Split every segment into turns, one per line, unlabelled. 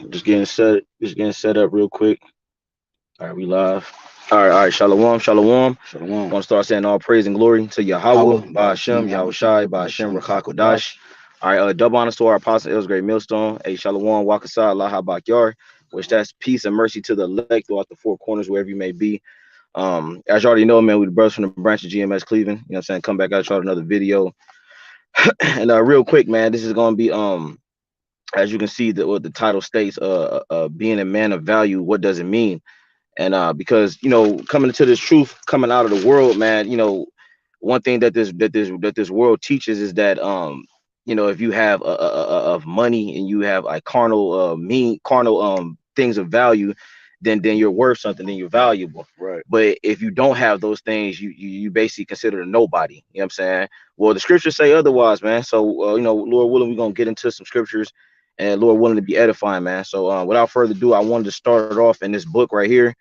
Just getting set up real quick. All right, we live. All right. Shalom, shalom.
Shalom.
Want to start saying all praise and glory to Yahawah,
Yahweh,
BAHASHAM,
Bahasham,
Yahawashi,
Yahawashi,
BAHASHAM,
Bahasham,
RAWCHAA.
HAQADASH.
All right, double honors to our apostle Elsgrave Millstone. Hey, shalom, wakasah, Allah Bakyar, which that's peace and mercy to the elect throughout the four corners, wherever you may be. As you already know, man, we the brothers from the branch of GMS Cleveland. You know what I'm saying? Come back out, shot another video. And real quick, man, this is gonna be as you can see that what the title states, being a man of value, what does it mean? And because coming into this truth coming out of the world, man, one thing that this world teaches is that if you have of money and you have like carnal things of value, then you're worth something, then you're valuable.
Right.
But if you don't have those things, you basically considered a nobody. You know what I'm saying? Well, the scriptures say otherwise, man. So Lord willing, we're gonna get into some scriptures, and Lord willing to be edifying, man. So without further ado, I wanted to start it off in this book right here.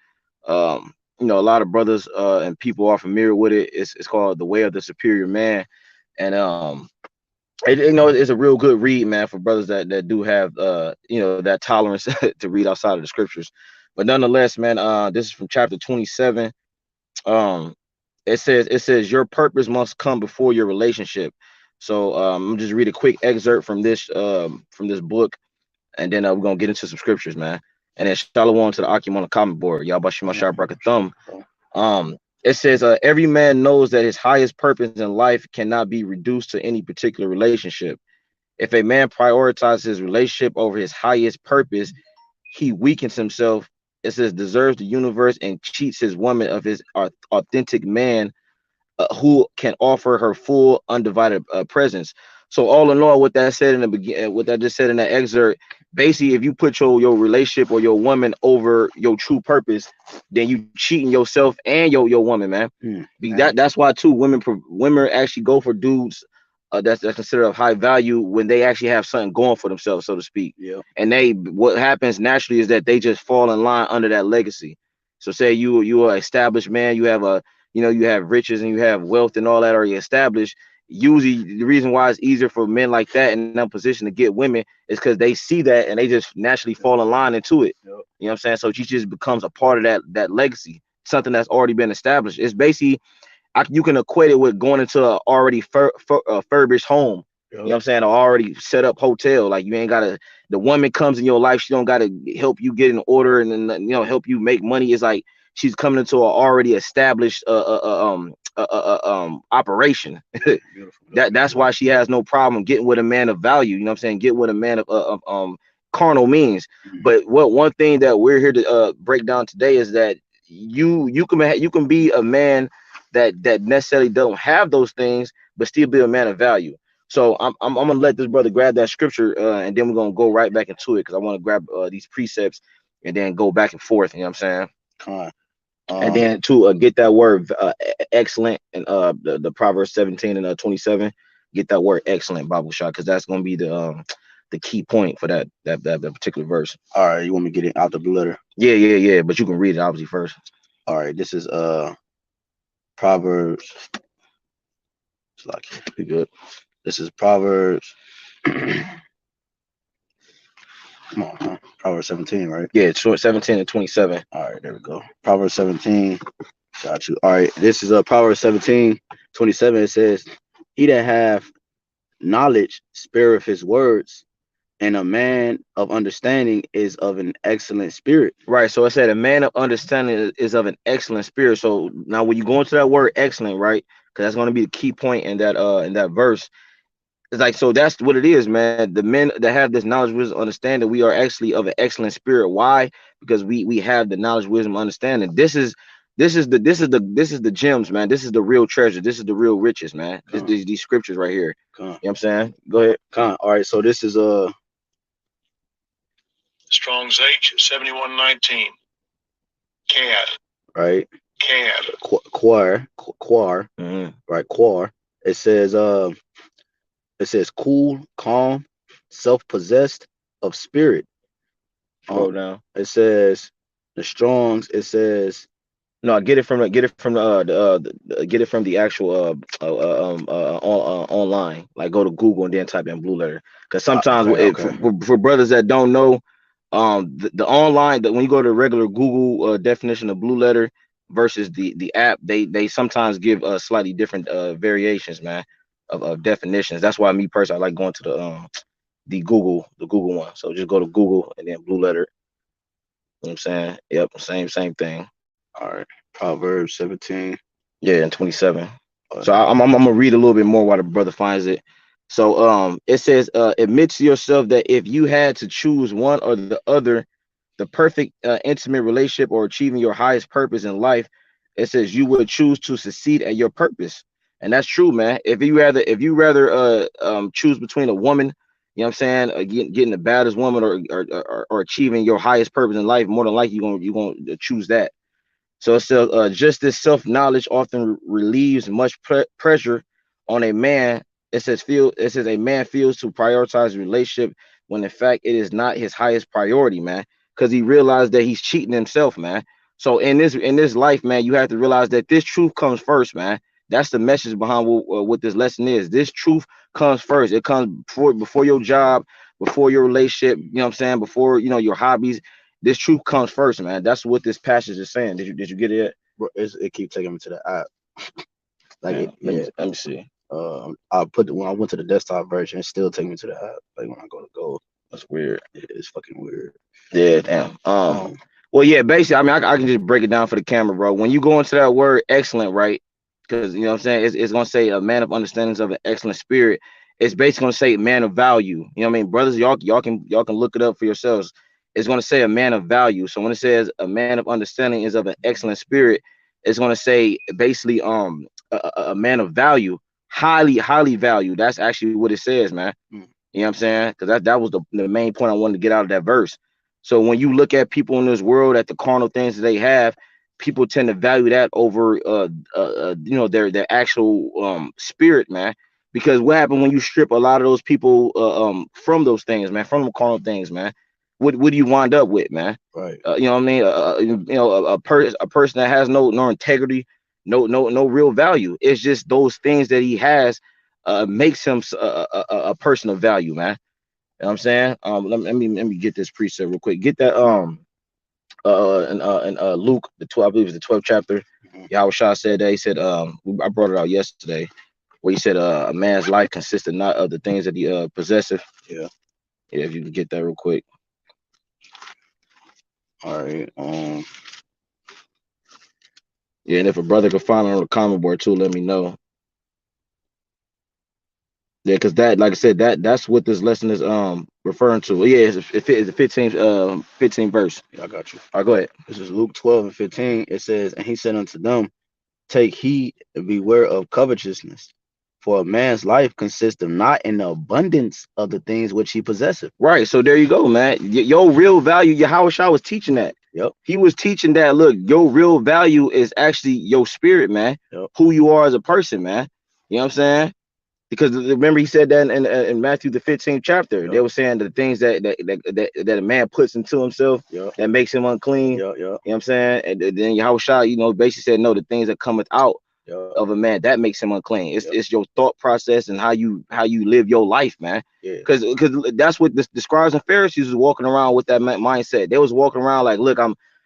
A lot of brothers and people are familiar with it. It's called The Way of the Superior Man. And it's a real good read, man, for brothers that do have that tolerance to read outside of the scriptures. But nonetheless, man, this is from chapter 27. um it says your purpose must come before your relationship. So I'm just read a quick excerpt from this book, and then we're gonna get into some scriptures, man. And then shalom to the Akim on the comment board. Y'all bashima sharp thumb. It says, every man knows that his highest purpose in life cannot be reduced to any particular relationship. If a man prioritizes his relationship over his highest purpose, he weakens himself. It says, deserves the universe and cheats his woman of his authentic man, who can offer her full undivided presence. So all in all, what that said in the beginning, what that just said in that excerpt, basically, if you put your relationship or your woman over your true purpose, then you cheating yourself and your woman, man. That's why too women actually go for dudes that's considered of high value when they actually have something going for themselves, so to speak.
Yeah.
And what happens naturally is that they just fall in line under that legacy. So say you are established man, you have riches and you have wealth and all that already established. Usually the reason why it's easier for men like that in that position to get women is because they see that and they just naturally fall in line into it.
Yep.
You know what I'm saying? So she just becomes a part of that legacy, something that's already been established. It's basically, you can equate it with going into a already furbished home. You know what I'm saying? An already set up hotel. Like you ain't gotta. The woman comes in your life. She don't gotta help you get in order and then help you make money. It's like she's coming into an already established operation. That's why she has no problem getting with a man of value. You know what I'm saying? Get with a man of carnal means. But one thing that we're here to break down today is that you can be a man that necessarily don't have those things, but still be a man of value. So I'm gonna let this brother grab that scripture, and then we're gonna go right back into it because I want to grab these precepts and then go back and forth. You know what I'm saying? And then to get that word excellent, and the Proverbs 17 and 27, get that word excellent, Bible shot, because that's gonna be the key point for that particular verse.
All right, you want me to get it out the blue letter?
Yeah. But you can read it obviously first.
All right, this is Proverbs. It's like
Be good.
this is Proverbs. Come on, huh? Proverbs 17, right?
Yeah, it's short 17 and 27.
All right, there we go. Proverbs 17. Got you. All right, this is Proverbs 17, 27. It says, "He that have knowledge spareth his words, and a man of understanding is of an excellent spirit."
Right. So it said a man of understanding is of an excellent spirit. So now when you go into that word excellent, right? Because that's going to be the key point in that verse. It's like, so that's what it is, man. The men that have this knowledge, wisdom, understanding, we are actually of an excellent spirit. Why? Because we have the knowledge, wisdom, understanding. This is the gems, man. This is the real treasure. This is the real riches, man. These scriptures right here. You know what I'm saying? Go ahead.
All right, so this is
Strong's H 7119. CAD.
Right.
CAD.
Quar. Right. Quar. It says cool, calm, self-possessed, of spirit.
Scroll down.
It says the Strongs. It says
no. Get it from the actual online. Like go to Google and then type in blue letter. Because sometimes
okay.
for brothers that don't know, The online, that when you go to the regular Google definition of blue letter versus the app, they sometimes give slightly different variations, man, of definitions. That's why me personally I like going to the Google one. So just go to Google and then blue letter. You know what I'm saying? Yep, same thing.
All right. Proverbs 17.
Yeah, and 27.
Oh,
So I'm gonna read a little bit more while the brother finds it. So it says, admit to yourself that if you had to choose one or the other, the perfect intimate relationship or achieving your highest purpose in life, it says you would choose to succeed at your purpose. And that's true, man. If you rather choose between a woman, you know what I'm saying, getting the baddest woman, or achieving your highest purpose in life, more than likely you're gonna choose that. So it says, just this self-knowledge often relieves much pressure on a man. It says a man feels to prioritize a relationship when in fact it is not his highest priority, man, because he realized that he's cheating himself, man. So in this life, man, you have to realize that this truth comes first, man. That's the message behind what this lesson is. This truth comes first. It comes before your job, before your relationship. You know what I'm saying? Before your hobbies. This truth comes first, man. That's what this passage is saying. Did you get it?
bro, it keep taking me to the app. Like
Man,
yeah.
let me see.
I put when I went to the desktop version, it still take me to the app. Like when I go to go,
That's weird.
it's fucking weird.
Yeah, damn.
Um,
Well, yeah, basically, I mean, I can just break it down for the camera, bro. When you go into that word excellent, right? Because you know what I'm saying, it's gonna say a man of understandings of an excellent spirit. It's basically gonna say man of value. You know what I mean, brothers? Y'all can look it up for yourselves. It's gonna say a man of value. So when it says a man of understanding is of an excellent spirit, it's gonna say basically a man of value, highly valued. That's actually what it says, man. You know what I'm saying? Because that was the main point I wanted to get out of that verse. So when you look at people in this world, at the carnal things that they have, people tend to value that over their actual spirit, man. Because what happened when you strip a lot of those people from those things, man, from the carnal things, man? What do you wind up with, man?
right.
You know what I mean? A person that has no integrity, no real value. It's just those things that he has makes him a person of value, man. You know what I'm saying? Let me get this precept real quick. Get that in Luke the 12, I believe it's the 12th chapter. Yahushua said that. He said, I brought it out yesterday, where he said a man's life consisted not of the things that he possesseth.
Yeah.
Yeah, if you can get that real quick.
All right.
Yeah, and if a brother could find it on the comment board too, let me know. Yeah, because that, like I said, that's what this lesson is referring to. Yeah, it's the 15th verse.
Yeah, I got you.
All right, go ahead.
This is Luke 12:15. It says, and he said unto them, take heed and beware of covetousness, for a man's life consisteth not in the abundance of the things which he possesseth.
Right. So there you go, man. Your real value, Yahushua was teaching that.
Yep.
He was teaching that, look, your real value is actually your spirit, man.
Yep.
Who you are as a person, man. You know what I'm saying? Because remember he said that in Matthew the 15th chapter.
Yep.
They were saying the things that a man puts into himself,
Yep.
that makes him unclean.
Yep. Yep.
You know what I'm saying? And then Yahushua, basically said, no, the things that cometh out
Yep.
of a man, that makes him unclean. It's
Yep.
it's your thought process and how you live your life, man.
Yeah.
Because that's what the scribes and Pharisees was walking around with, that mindset. They was walking around like, look,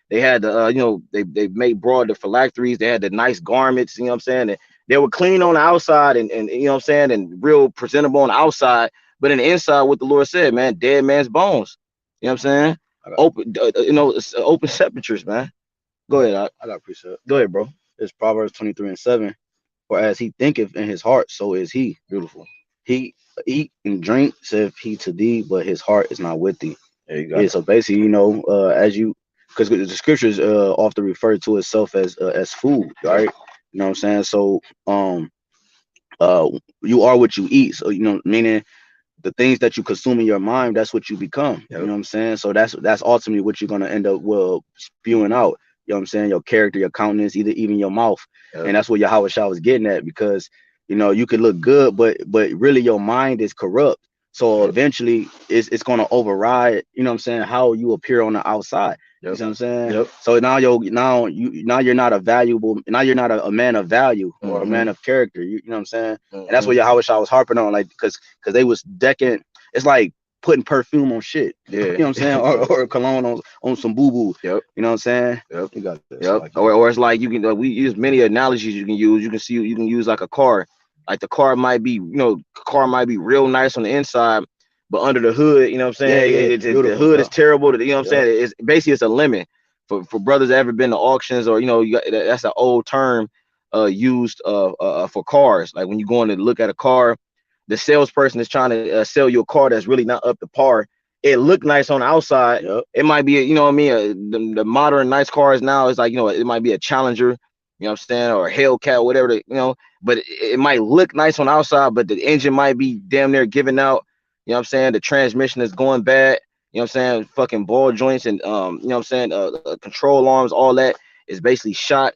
they had the they made broad the phylacteries, they had the nice garments, you know what I'm saying? And they were clean on the outside and you know what I'm saying, and real presentable on the outside, but in the inside, what the Lord said, man, dead man's bones. You know what I'm saying? Open open sepultures, man. Go ahead.
I got precept.
Go ahead, bro.
It's Proverbs 23:7. For as he thinketh in his heart, so is he.
Beautiful.
He eat and drink, saith he to thee, but his heart is not with thee.
There you go.
Yeah, so basically, as you, because the scriptures often refer to itself as food, right? You know what I'm saying? So you are what you eat. So meaning the things that you consume in your mind, that's what you become.
Yep.
You know what I'm saying? So that's ultimately what you're gonna end up spewing out. You know what I'm saying? Your character, your countenance, even your mouth.
Yep.
And that's what Yahawashi was getting at, because you could look good, but really your mind is corrupt. So eventually it's gonna override, you know what I'm saying, how you appear on the outside. You know what I'm saying?
Yep.
So now you're not a valuable, now you're not a man of value or a man of character. You know what I'm saying? And that's what Yahawashi was harping on, like because they was decking. It's like putting perfume on shit.
Yeah.
You know what I'm saying? Or cologne on some boo boo.
Yep.
You know what I'm saying?
Yep.
You got this.
Yep. Or it's like you can we use many analogies you can use. You can use like a car. Like the car might be, car might be real nice on the inside, but under the hood, you know what I'm saying? The hood is terrible. You know what I'm saying? It's basically it's a limit for brothers that ever been to auctions, or that's an old term used for cars. Like when you go in to look at a car, the salesperson is trying to sell you a car that's really not up to par. It looked nice on the outside.
Yep.
It might be, you know what I mean? The modern nice cars now is like, it might be a Challenger, you know what I'm saying, or a Hellcat, whatever, but it might look nice on the outside, but the engine might be damn near giving out. You know what I'm saying? The transmission is going bad. You know what I'm saying? Fucking ball joints and you know what I'm saying? Control arms, all that is basically shot.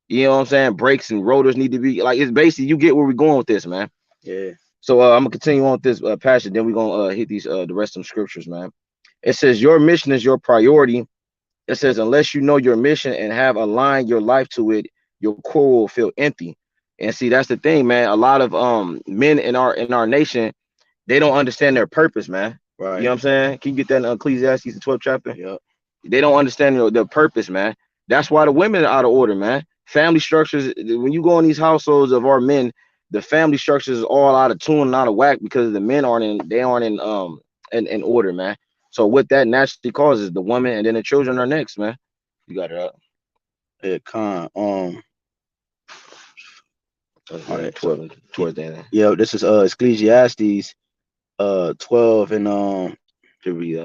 You know what I'm saying? Brakes and rotors need to be like, it's basically, you get where we're going with this, man.
Yeah.
So I'm gonna continue on with this passage. Then we're gonna hit these the rest of the scriptures, man. It says your mission is your priority. It says unless you know your mission and have aligned your life to it, your core will feel empty. And see, that's the thing, man. A lot of men in our nation, they don't understand their purpose, man.
Right.
You know what I'm saying? Can you get that in Ecclesiastes, the 12th chapter?
Yep.
They don't understand their purpose, man. That's why the women are out of order, man. Family structures, when you go in these households of our men, the family structures is all out of tune and out of whack because the men aren't in order, man. So what that naturally causes, the woman and then the children are next, man. You got it up.
Yeah,
All right, 12 towards the end.
Yeah, this is Ecclesiastes 12 and
Should be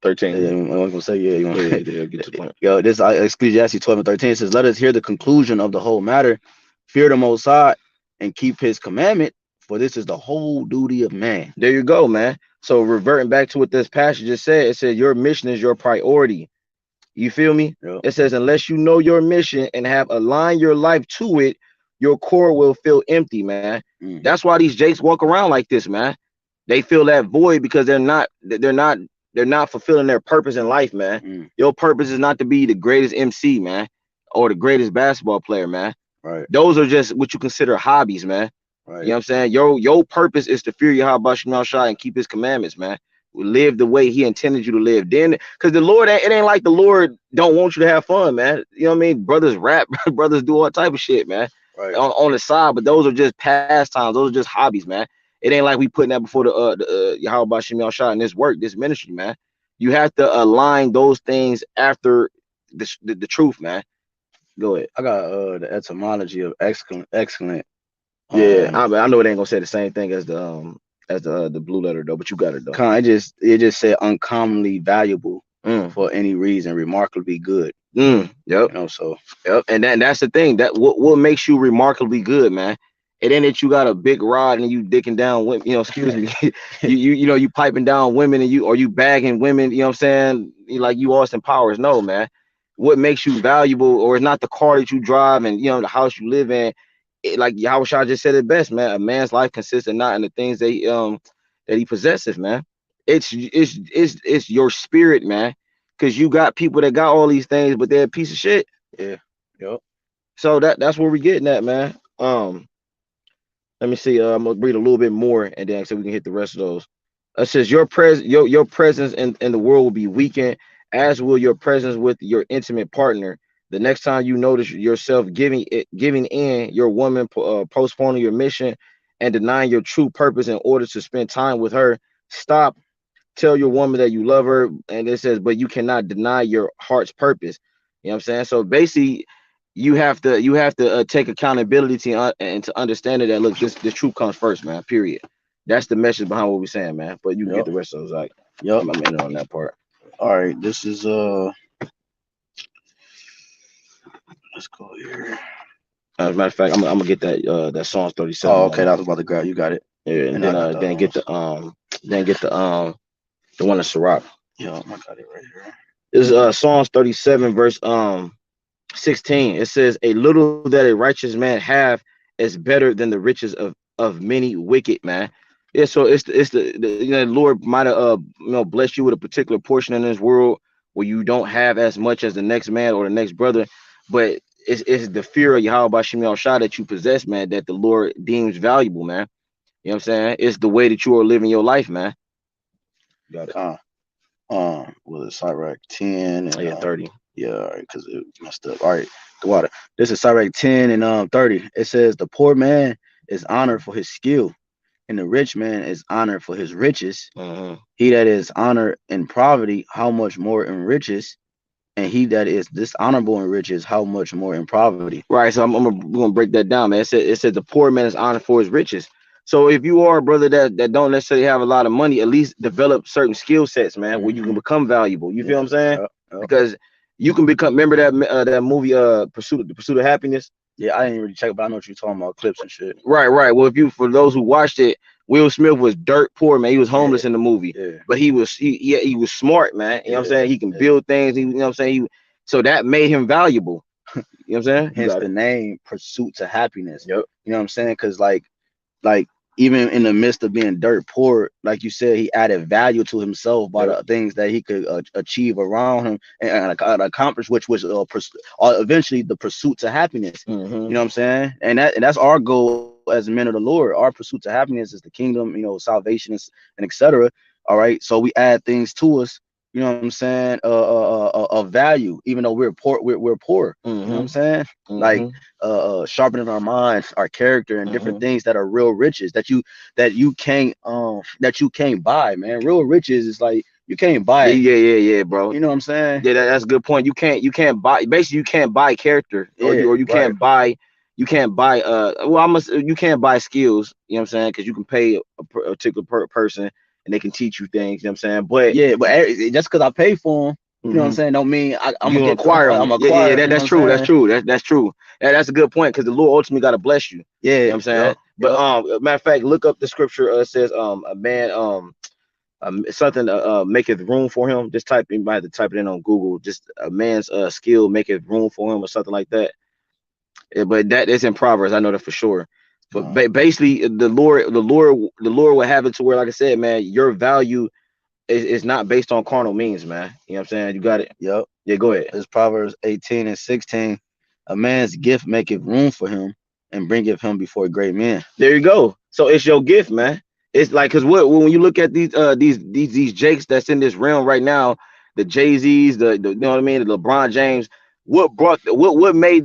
13.
Yeah, I was gonna say, you want
to get to the point.
Yo, this Ecclesiastes 12 and 13 says, let us hear the conclusion of the whole matter. Fear the Most High and keep his commandment, for this is the whole duty of man.
There you go, man. So reverting back to what this passage just said, it said your mission is your priority. You feel me?
Yep.
It says unless you know your mission and have aligned your life to it, your core will feel empty, man. That's why these jakes walk around like this, man. They feel that void because they're not fulfilling their purpose in life, man. Your purpose is not to be the greatest MC, man, or the greatest basketball player, man.
Right.
Those are just what you consider hobbies, man.
Right.
You know what I'm saying? Your purpose is to fear YAHAWASHI and keep his commandments, man. Live the way he intended you to live. Then, because the Lord, it ain't like the Lord don't want you to have fun, man. You know what I mean? Brothers rap, brothers do all type of shit, man.
Right.
On the side, but those are just pastimes. Those are just hobbies, man. It ain't like we putting that before the YAHAWASHI and this work, this ministry, man. You have to align those things after the truth, man. Go ahead.
I got the etymology of excellent.
Yeah, I know it ain't gonna say the same thing as the blue letter though, but you got it though.
It just said uncommonly valuable for any reason, remarkably good.
Yep.
You know, so
yep. And that's the thing. That what makes you remarkably good, man. It ain't that you got a big rod and you dicking down women, excuse me. you piping down women and you bagging women, you know what I'm saying? Like you Austin Powers. No, man. What makes you valuable, or it's not the car that you drive and the house you live in. Like Yahushua just said it best, man. A man's life consists of not in the things that he possesses, man. It's your spirit, man. Because you got people that got all these things, but they're a piece of shit.
Yeah. Yep.
So that's where we're getting at, man. Let me see. I'm gonna read a little bit more, and then so we can hit the rest of those. It says your presence in the world will be weakened, as will your presence with your intimate partner. The next time you notice yourself giving in your woman, postponing your mission and denying your true purpose in order to spend time with her, stop. Tell your woman that you love her, and it says, but you cannot deny your heart's purpose. You know what I'm saying? So basically, you have to take accountability and to understand that look, this truth comes first, man. Period. That's the message behind what we're saying, man. But you can get the rest of those. Like, I'm in on that part.
All right, this is let's go here.
As a matter of fact, I'm gonna get that Psalms 37.
Oh, okay, I was about to grab. You got it.
Yeah, and then get the one of Sirach.
Yeah, I got it right here.
This is Psalms 37 verse 16. It says, "A little that a righteous man have is better than the riches of many wicked, man." Yeah, so it's the Lord might have blessed you with a particular portion in this world where you don't have as much as the next man or the next brother, but it's the fear of YAHAWASHI that you possess, man, that the Lord deems valuable, man. You know what I'm saying? It's the way that you are living your life, man. Got it.
Was it Sirach 10 and
Yeah, 30.
yeah, all right, because it messed up. All right, the water. This is Sirach 10 and 30. It says the poor man is honored for his skill, and the rich man is honored for his riches.
Mm-hmm.
He that is honored in poverty, how much more in riches? And he that is dishonorable in riches, how much more in poverty?
Right. So we're gonna break that down, man. It said the poor man is honored for his riches. So if you are a brother that don't necessarily have a lot of money, at least develop certain skill sets, man, where you can become valuable. You feel
Yeah,
what I'm saying?
yeah.
Because you can become. Remember that movie, Pursuit of Happiness.
Yeah, I didn't really check, but I know what you're talking about, clips and shit.
Right, right. Well, if you for those who watched it, Will Smith was dirt poor, man. He was
Yeah,
homeless in the movie,
yeah,
but he was smart, man. You know what I'm
yeah,
saying? He can
yeah.
build things. You know what I'm saying? So that made him valuable. You know what I'm saying? You
Hence
got
the
it.
name Pursuit to Happiness.
Yep.
You know what I'm saying? Because like even in the midst of being dirt poor, like you said, he added value to himself by
Yep.
the things that he could achieve around him and accomplish, which was eventually the pursuit to happiness.
Mm-hmm.
You know what I'm saying? And that's our goal as men of the Lord. Our pursuit to happiness is the kingdom, salvation and etc. All right, so we add things to us. You know what I'm saying? Of value, even though we're poor. We're poor. You know what I'm
Mm-hmm.
saying? Like
Mm-hmm.
sharpening our minds, our character, and different
Mm-hmm.
things that are real riches that you can't buy, man. Real riches is like you can't buy
Yeah,
it.
yeah, yeah, yeah, bro.
You know what I'm saying?
Yeah, that's a good point. You can't buy basically you can't buy character
Yeah,
you
right.
can't buy well I must you can't buy skills, you know what I'm saying? Because you can pay a particular person and they can teach you things, you know what I'm saying? But
Yeah, but just because I pay for them, you know what I'm
mhm,
saying, don't mean I'm
you
gonna
gonna
get.
acquire them.
I'm
Yeah, yeah, yeah.
acquired. You know what
That's
I'm
true. That's
saying?
true. That's true. That's a good point because the Lord ultimately got to bless you. You know
Yeah.
what I'm saying?
Yup.
But
Yup.
matter of fact, look up the scripture. It says a man something maketh room for him. Just type you might have to type it in on Google. Just a man's skill maketh room for him or something like that. Yeah, but that is in Proverbs. I know that for sure. But basically, the Lord will have it to where, like I said, man, your value is not based on carnal means, man. You know what I'm saying? You got it.
Yup.
Yeah, go ahead.
It's Proverbs 18 and 16. A man's gift maketh room for him and bringeth him before great men.
There you go. So it's your gift, man. It's like because what when you look at these Jakes that's in this realm right now, the Jay-Z's, the you know what I mean, the LeBron James. What made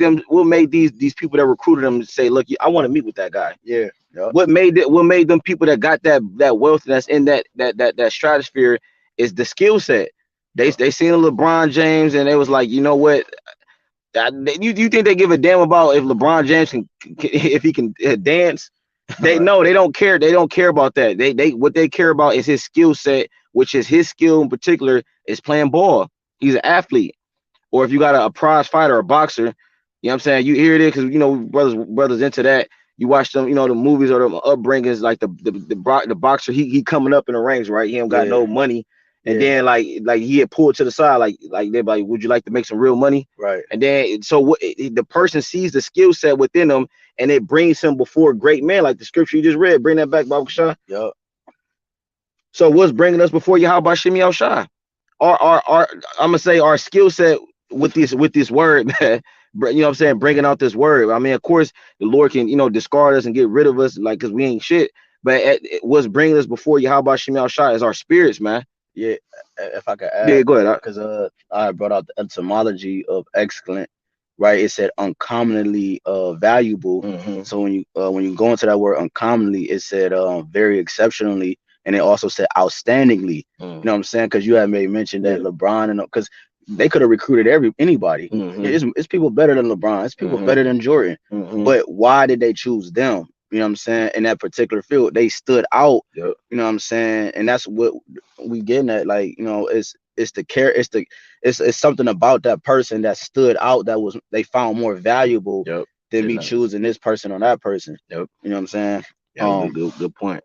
these people that recruited them say, look, I want to meet with that guy.
Yeah. Yup.
What made them people that got that wealth that's in that stratosphere is the skill set. They seen LeBron James and they was like, you know what? You think they give a damn about if LeBron James can if he can dance? They
Right.
know they don't care. They don't care about that. They what they care about is his skill set, which is his skill in particular is playing ball. He's an athlete. Or if you got a prize fighter, a boxer, you know what I'm saying? You hear it because brothers into that. You watch them, the movies or the upbringings, like the boxer, he coming up in the ranks, right? He don't got
Yeah.
no money. And
Yeah.
then like he had pulled to the side, like they're like, would you like to make some real money?
Right.
And then so what the person sees the skill set within them and it brings him before great men, like the scripture you just read. Bring that back, Baba Shah.
Yup.
So what's bringing us before Yahawashi Al Shah? Our I'm gonna say our skill set with this word, man. You know what I'm saying? Bringing out this word. I mean, of course, the Lord can discard us and get rid of us, like because we ain't shit. But what's bringing us before Yahawashi Al Shah is our spirits, man.
Yeah. If I could
Yeah,
add,
go ahead.
because I brought out the etymology of excellent, right? It said uncommonly valuable.
Mm-hmm.
So when you go into that word uncommonly, it said very exceptionally, and it also said outstandingly. You know what I'm saying? Because you had made mention that
Yeah.
LeBron and because they could have recruited anybody.
Mm-hmm.
It's people better than LeBron. It's people
Mm-hmm.
better than Jordan.
Mm-hmm.
But why did they choose them? You know what I'm saying? In that particular field, they stood out.
Yep.
You know what I'm saying? And that's what we getting at. Like, it's the care, it's something about that person that stood out that was they found more valuable
Yep.
than
Did
me
not.
choosing this person or that person.
Yep.
You know what I'm saying?
Yeah. Good point.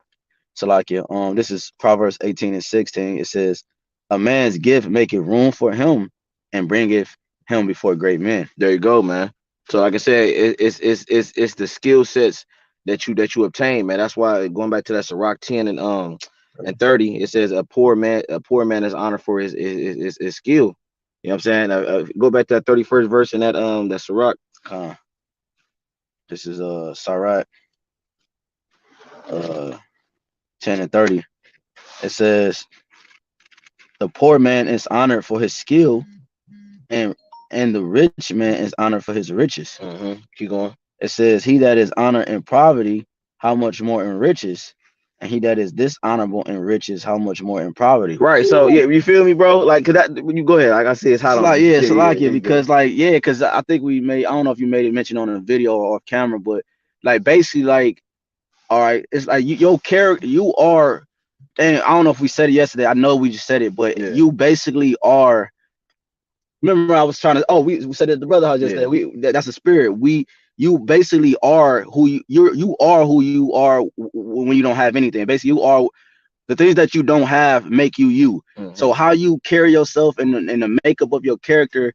So like yeah, this is Proverbs 18 and 16. It says, a man's gift maketh room for him and bringeth him before great men.
There you go, man. So like I said, it's the skill sets that you obtain, man. That's why going back to that Sirach 10 and 30, it says a poor man is honored for his skill. You know what I'm saying? Go back to that 31st verse in that Sirach.
Uh, this is Sarat 10 and 30. It says, the poor man is honored for his skill, and the rich man is honored for his riches.
Keep going.
It says, he that is honored in poverty, how much more in riches? And he that is dishonorable in riches, how much more in poverty?
Right. So yeah, you feel me, bro? Like, cause that when you go ahead, like I said, it's hot
It's
on.
like, yeah, it's like
yeah,
it because like, yeah, because I think we made, I don't know if you made it mention on a video or off camera, but like basically like, all right, it's like your character, you are, and I don't know if we said it yesterday. I know we just said it, but you basically are. Remember, I was trying to. Oh, we said it at the brother house yesterday. That's a spirit. You basically are who you are who you are when you don't have anything. Basically, you are the things that you don't have make you you. So how you carry yourself and the makeup of your character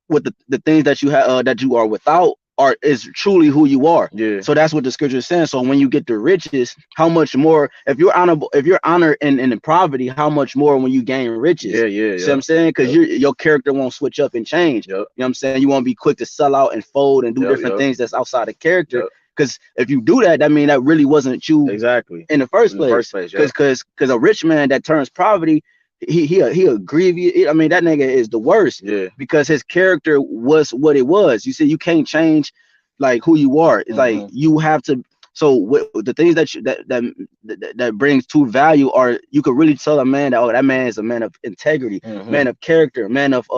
with the things that you have that you are without is truly who you are.
Yeah.
So that's what the scripture is saying. So when you get the riches, how much more if you're honorable, if you're honored in poverty, how much more when you gain riches?
Yeah.
See what I'm saying? Because your character won't switch up and change. You know what I'm saying? You won't be quick to sell out and fold and do different things that's outside of character. Because if you do that, that means that really wasn't you
exactly
in the first place. Because a rich man that turns poverty, he'll grieve you. I mean, that nigga is the worst.
Yeah.
Because his character was what it was. You see, you can't change like who you are. It's like you have to. So the things that brings to value are, you could really tell a man that, oh, that man is a man of integrity, man of character, man of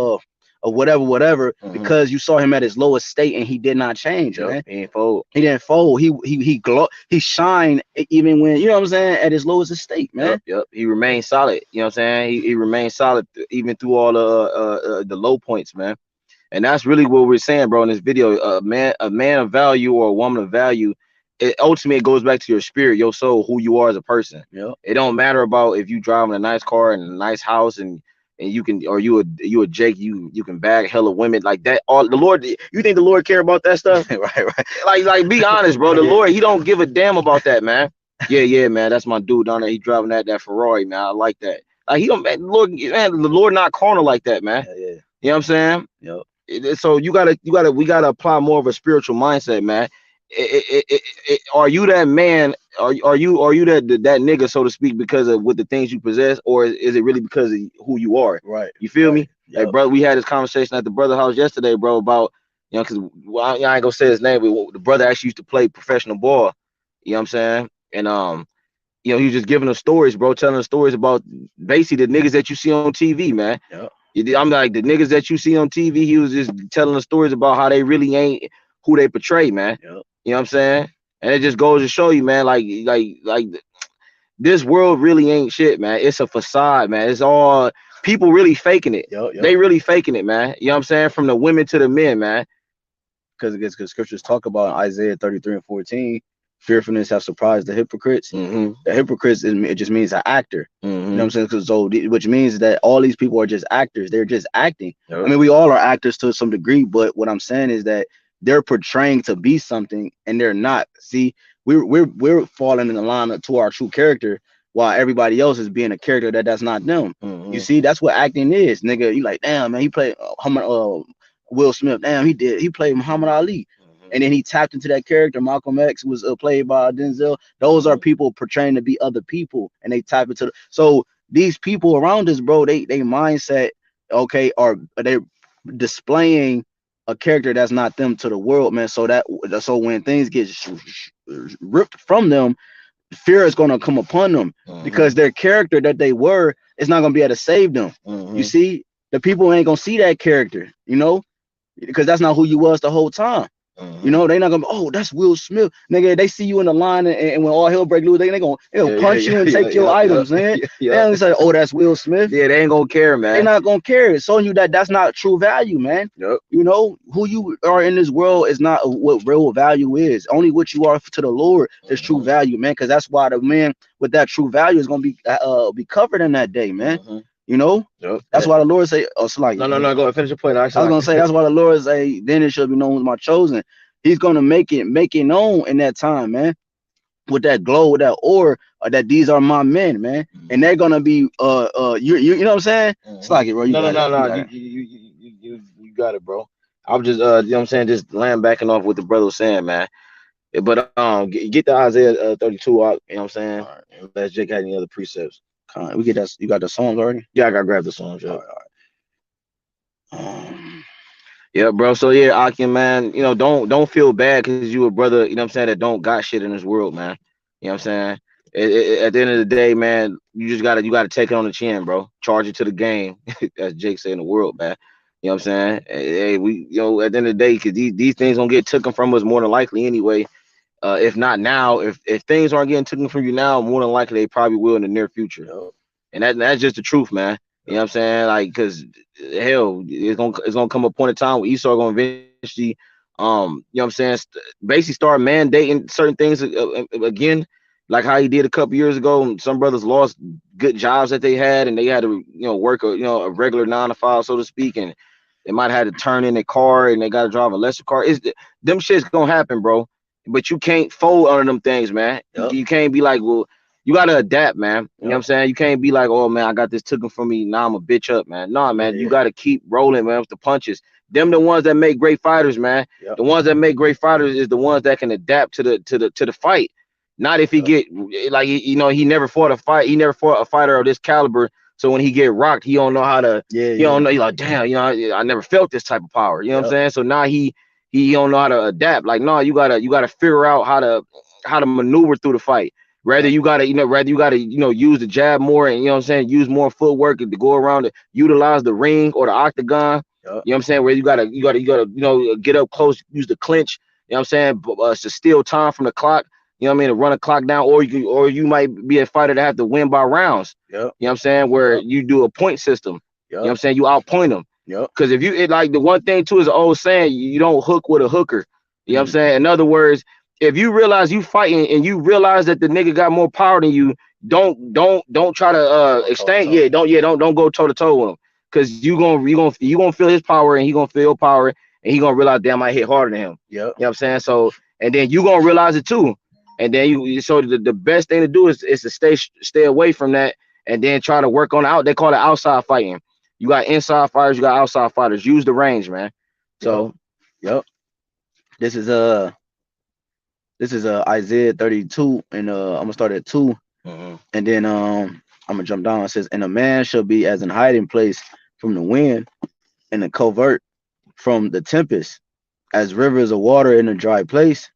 whatever, because you saw him at his lowest state and he did not change, man.
He didn't fold.
He didn't fold. He shined even when, you know what I'm saying, at his lowest estate, man.
He remained solid. You know what I'm saying? He remained solid even through all the low points, man. And that's really what we're saying, bro, in this video. A man of value or a woman of value, it ultimately goes back to your spirit, your soul, who you are as a person. It don't matter about if you driving a nice car and a nice house and you can, or you a Jake, you can bag hella women like that. All the Lord, you think the Lord care about that stuff? right. Like be honest, bro. The Lord, he don't give a damn about that, man. Yeah, man. That's my dude down there. He driving that Ferrari, man. I like that. Like he don't, man, the Lord not corner like that, man. You know what I'm saying? So we gotta apply more of a spiritual mindset, man. Are you that man? Are you that nigga, so to speak, because of with the things you possess, or is it really because of who you are?
Right.
You feel me? Like, brother, we had this conversation at the brother house yesterday, bro, about, you know, because I ain't gonna say his name, but the brother actually used to play professional ball. You know what I'm saying? And you know, he was just giving us stories, bro, telling us stories about basically the niggas that you see on TV, man. I'm like, the niggas that you see on TV, he was just telling us stories about how they really ain't who they portray, man. You know what I'm saying? And it just goes to show you, man, like this world really ain't shit, man. It's a facade, man. It's all people really faking it. They really faking it, man. You know what I'm saying? From the women to the men, man.
Because scriptures talk about Isaiah 33 and 14. Fearfulness have surprised the hypocrites. The hypocrites, it just means an actor. You know what I'm saying? So which means that all these people are just actors. They're just acting. I mean, we all are actors to some degree, but what I'm saying is that they're portraying to be something and they're not. See, we're falling in the line to our true character, while everybody else is being a character that's not them. You see, that's what acting is, nigga. You like, damn, man, he played Will Smith. Damn, he played Muhammad Ali. And then he tapped into that character. Malcolm X was played by Denzel. Those are people portraying to be other people, and they tap into so these people around us, bro, they mindset, okay, are they displaying a character that's not them to the world, man. So when things get ripped from them, fear is going to come upon them, because their character that they were is not going to be able to save them. You see, the people ain't going to see that character, you know, because that's not who you was the whole time. You know, they not gonna be, oh, that's Will Smith, nigga. They see you in the line, and when all hell break loose, they gonna punch you and take your items, man. They only say, oh, that's Will Smith.
Yeah, they ain't gonna care, man.
They not gonna care. It's showing you that that's not true value, man. You know, who you are in this world is not what real value is. Only what you are to the Lord is true value, man. Because that's why the man with that true value is gonna be covered in that day, man. You know, that's why the Lord say, oh, it's like,
no, go ahead, finish your point. I was
gonna say that's why the Lord say, then it shall be known as my chosen. He's gonna make it known in that time, man, with that glow, with that aura, that these are my men, man, and they're gonna be you know what I'm saying? It's like it, bro.
No, you got it, bro. I was just you know what I'm saying, just laying backing off what the brother was saying, man. But get the Isaiah 32 out. You know what I'm saying?
All right.
Unless Jake had any other precepts.
We get that. You got the songs already?
Yeah, I gotta grab the songs.
All
Yeah.
right. All right.
Yeah, bro. So yeah, Akim, man, don't feel bad because you a brother, you know what I'm saying, that don't got shit in this world, man. You know what I'm saying? At the end of the day, man, you gotta take it on the chin, bro. Charge it to the game, as Jake said in the world, man. You know what I'm saying? Hey, at the end of the day, because these things gonna get taken from us more than likely anyway. If not now, if things aren't getting taken from you now, more than likely they probably will in the near future.
Yep.
And that's just the truth, man. You know what I'm saying? Like, cause hell, it's gonna come a point in time where Esau gonna eventually, you know what I'm saying, basically start mandating certain things again, like how he did a couple years ago. Some brothers lost good jobs that they had, and they had to, work a regular 9 to 5, so to speak, and they might have had to turn in their car, and they got to drive a lesser car. Them shit's gonna happen, bro. But you can't fold under them things, man.
Yep.
You can't be like, well, you gotta adapt, man. You know what I'm
Yep.
saying? You can't be like, oh man, I got this taken from me. Now I'm a bitch up, man. Nah, man, you
Yeah.
gotta keep rolling, man, with the punches. Them the ones that make great fighters, man.
Yep.
The ones that make great fighters is the ones that can adapt to the fight. Not if he
Yep.
get like he never fought a fight. He never fought a fighter of this caliber. So when he get rocked, he don't know how to.
Yeah.
He don't
Yeah.
know. He like, damn, I never felt this type of power. You know what I'm
Yep.
saying? So now he don't know how to adapt. Like, no, you gotta figure out how to maneuver through the fight. Rather
Yep.
you gotta use the jab more, and you know what I'm saying, use more footwork to go around to utilize the ring or the octagon.
Yep.
You know what I'm saying? Where you gotta get up close, use the clinch. You know what I'm saying? To steal time from the clock. You know what I mean? To run a clock down, or you might be a fighter that have to win by rounds.
Yep.
You know what I'm saying? Where
Yep.
you do a point system. You know what
Yep.
I'm saying? You outpoint them.
Yep.
Because if like the one thing too is an old saying, you don't hook with a hooker. You know what I'm
Mm.
saying? In other words, if you realize you fighting and you realize that the nigga got more power than you, don't try to
Go toe to
extend.
toe.
Don't go toe to toe with him. Cause you gonna feel his power and he gonna feel your power and he gonna realize, damn, I hit harder than him.
Yep.
You know what I'm saying? So, and then you gonna realize it too. And then so the best thing to do is to stay away from that and then try to work on out. They call it outside fighting. You got inside fighters, you got outside fighters. Use the range, man.
Yep.
So
Yep. This is Isaiah 32, and I'm gonna start at 2,
mhm.
and then I'm gonna jump down. It says, and a man shall be as an hiding place from the wind, and a covert from the tempest, as rivers of water in a dry place,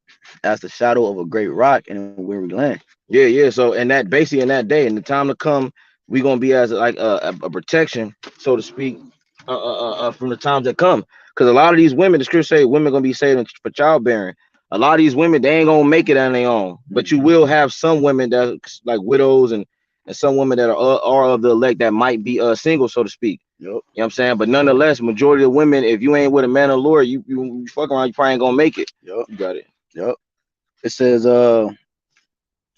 as the shadow of a great rock in a weary land.
Yeah. So in that basically in that day, in the time to come, we gonna be as like a protection, so to speak, from the times that come. Because a lot of these women, the scripture say, women gonna be saved for childbearing. A lot of these women, they ain't gonna make it on their own. But you will have some women that like widows and some women that are of the elect that might be single, so to speak.
Yep.
You know what I'm saying? But nonetheless, majority of women, if you ain't with a man of the Lord, you fuck around, you probably ain't gonna make it.
Yep.
You got it.
Yep. It says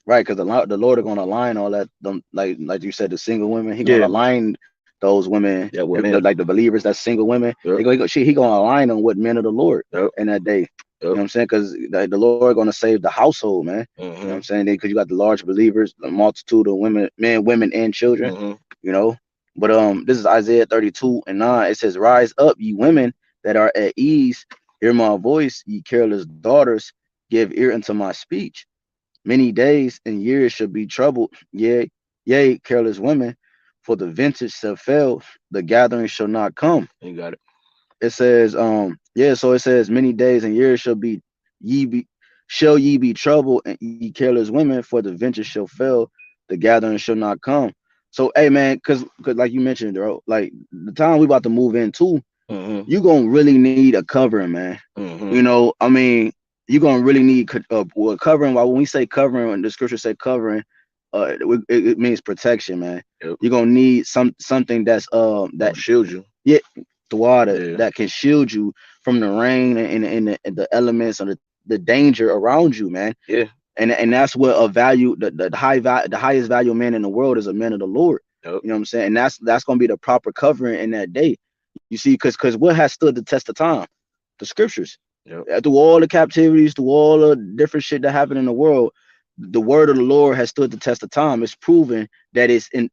right, because the Lord are gonna align all that, them, like you said, the single women. He gonna
Yeah.
align those women,
Yeah, with men.
like the believers, that's single women.
Yep.
He gonna align them with men of the Lord
Yep.
in that day. You know
Yep.
what I'm saying? Because the Lord gonna save the household, man. You know what I'm
Mm-hmm.
saying? Because you got the large believers, the multitude of women, men, women, and children.
Mm-hmm.
You know. But this is Isaiah 32:9. It says, "Rise up, ye women that are at ease. Hear my voice, ye careless daughters. Give ear unto my speech. Many days and years shall be troubled. Yea, careless women, for the vintage shall fail, the gathering shall not come."
You got it.
It says, so it says, many days and years ye be shall ye be troubled, and ye careless women, for the venture shall fail, the gathering shall not come. So hey man, cause like you mentioned, bro, like the time we about to move into,
Mm-hmm.
you gonna really need a covering, man.
Mm-hmm.
You know, I mean, you're gonna really need covering. Why when we say covering, when the scripture say covering, it means protection, man.
Yep.
You're gonna need something that's
Gonna
that
shield you.
yeah, the water
Yeah.
that can shield you from the rain and the elements and the danger around you, man.
Yeah.
And that's what a value the highest value man in the world is a man of the Lord.
Yep.
You know what I'm saying? And that's gonna be the proper covering in that day. You see, because what has stood the test of time? The scriptures.
Yep.
Through all the captivities, through all the different shit that happened in the world, the word of the Lord has stood the test of time. It's proven that it's to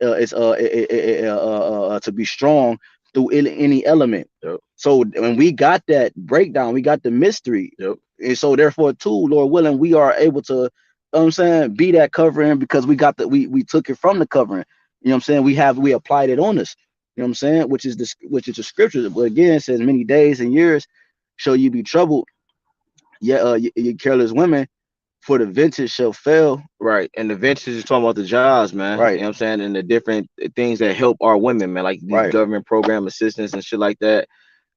be strong through any element.
Yep.
So when we got that breakdown, we got the mystery.
Yep.
And so therefore too, Lord willing, we are able to, I'm saying, be that covering because we got we took it from the covering. You know what I'm saying? We applied it on us. You know what I'm saying? Which is the scripture. But again, it says many days and years shall you be troubled. Yeah, you careless women, for the vintage shall fail.
Right. And the ventures is talking about the jobs, man. You
Right,
know what I'm saying? And the different things that help our women, man, like these
right,
government program assistance and shit like that.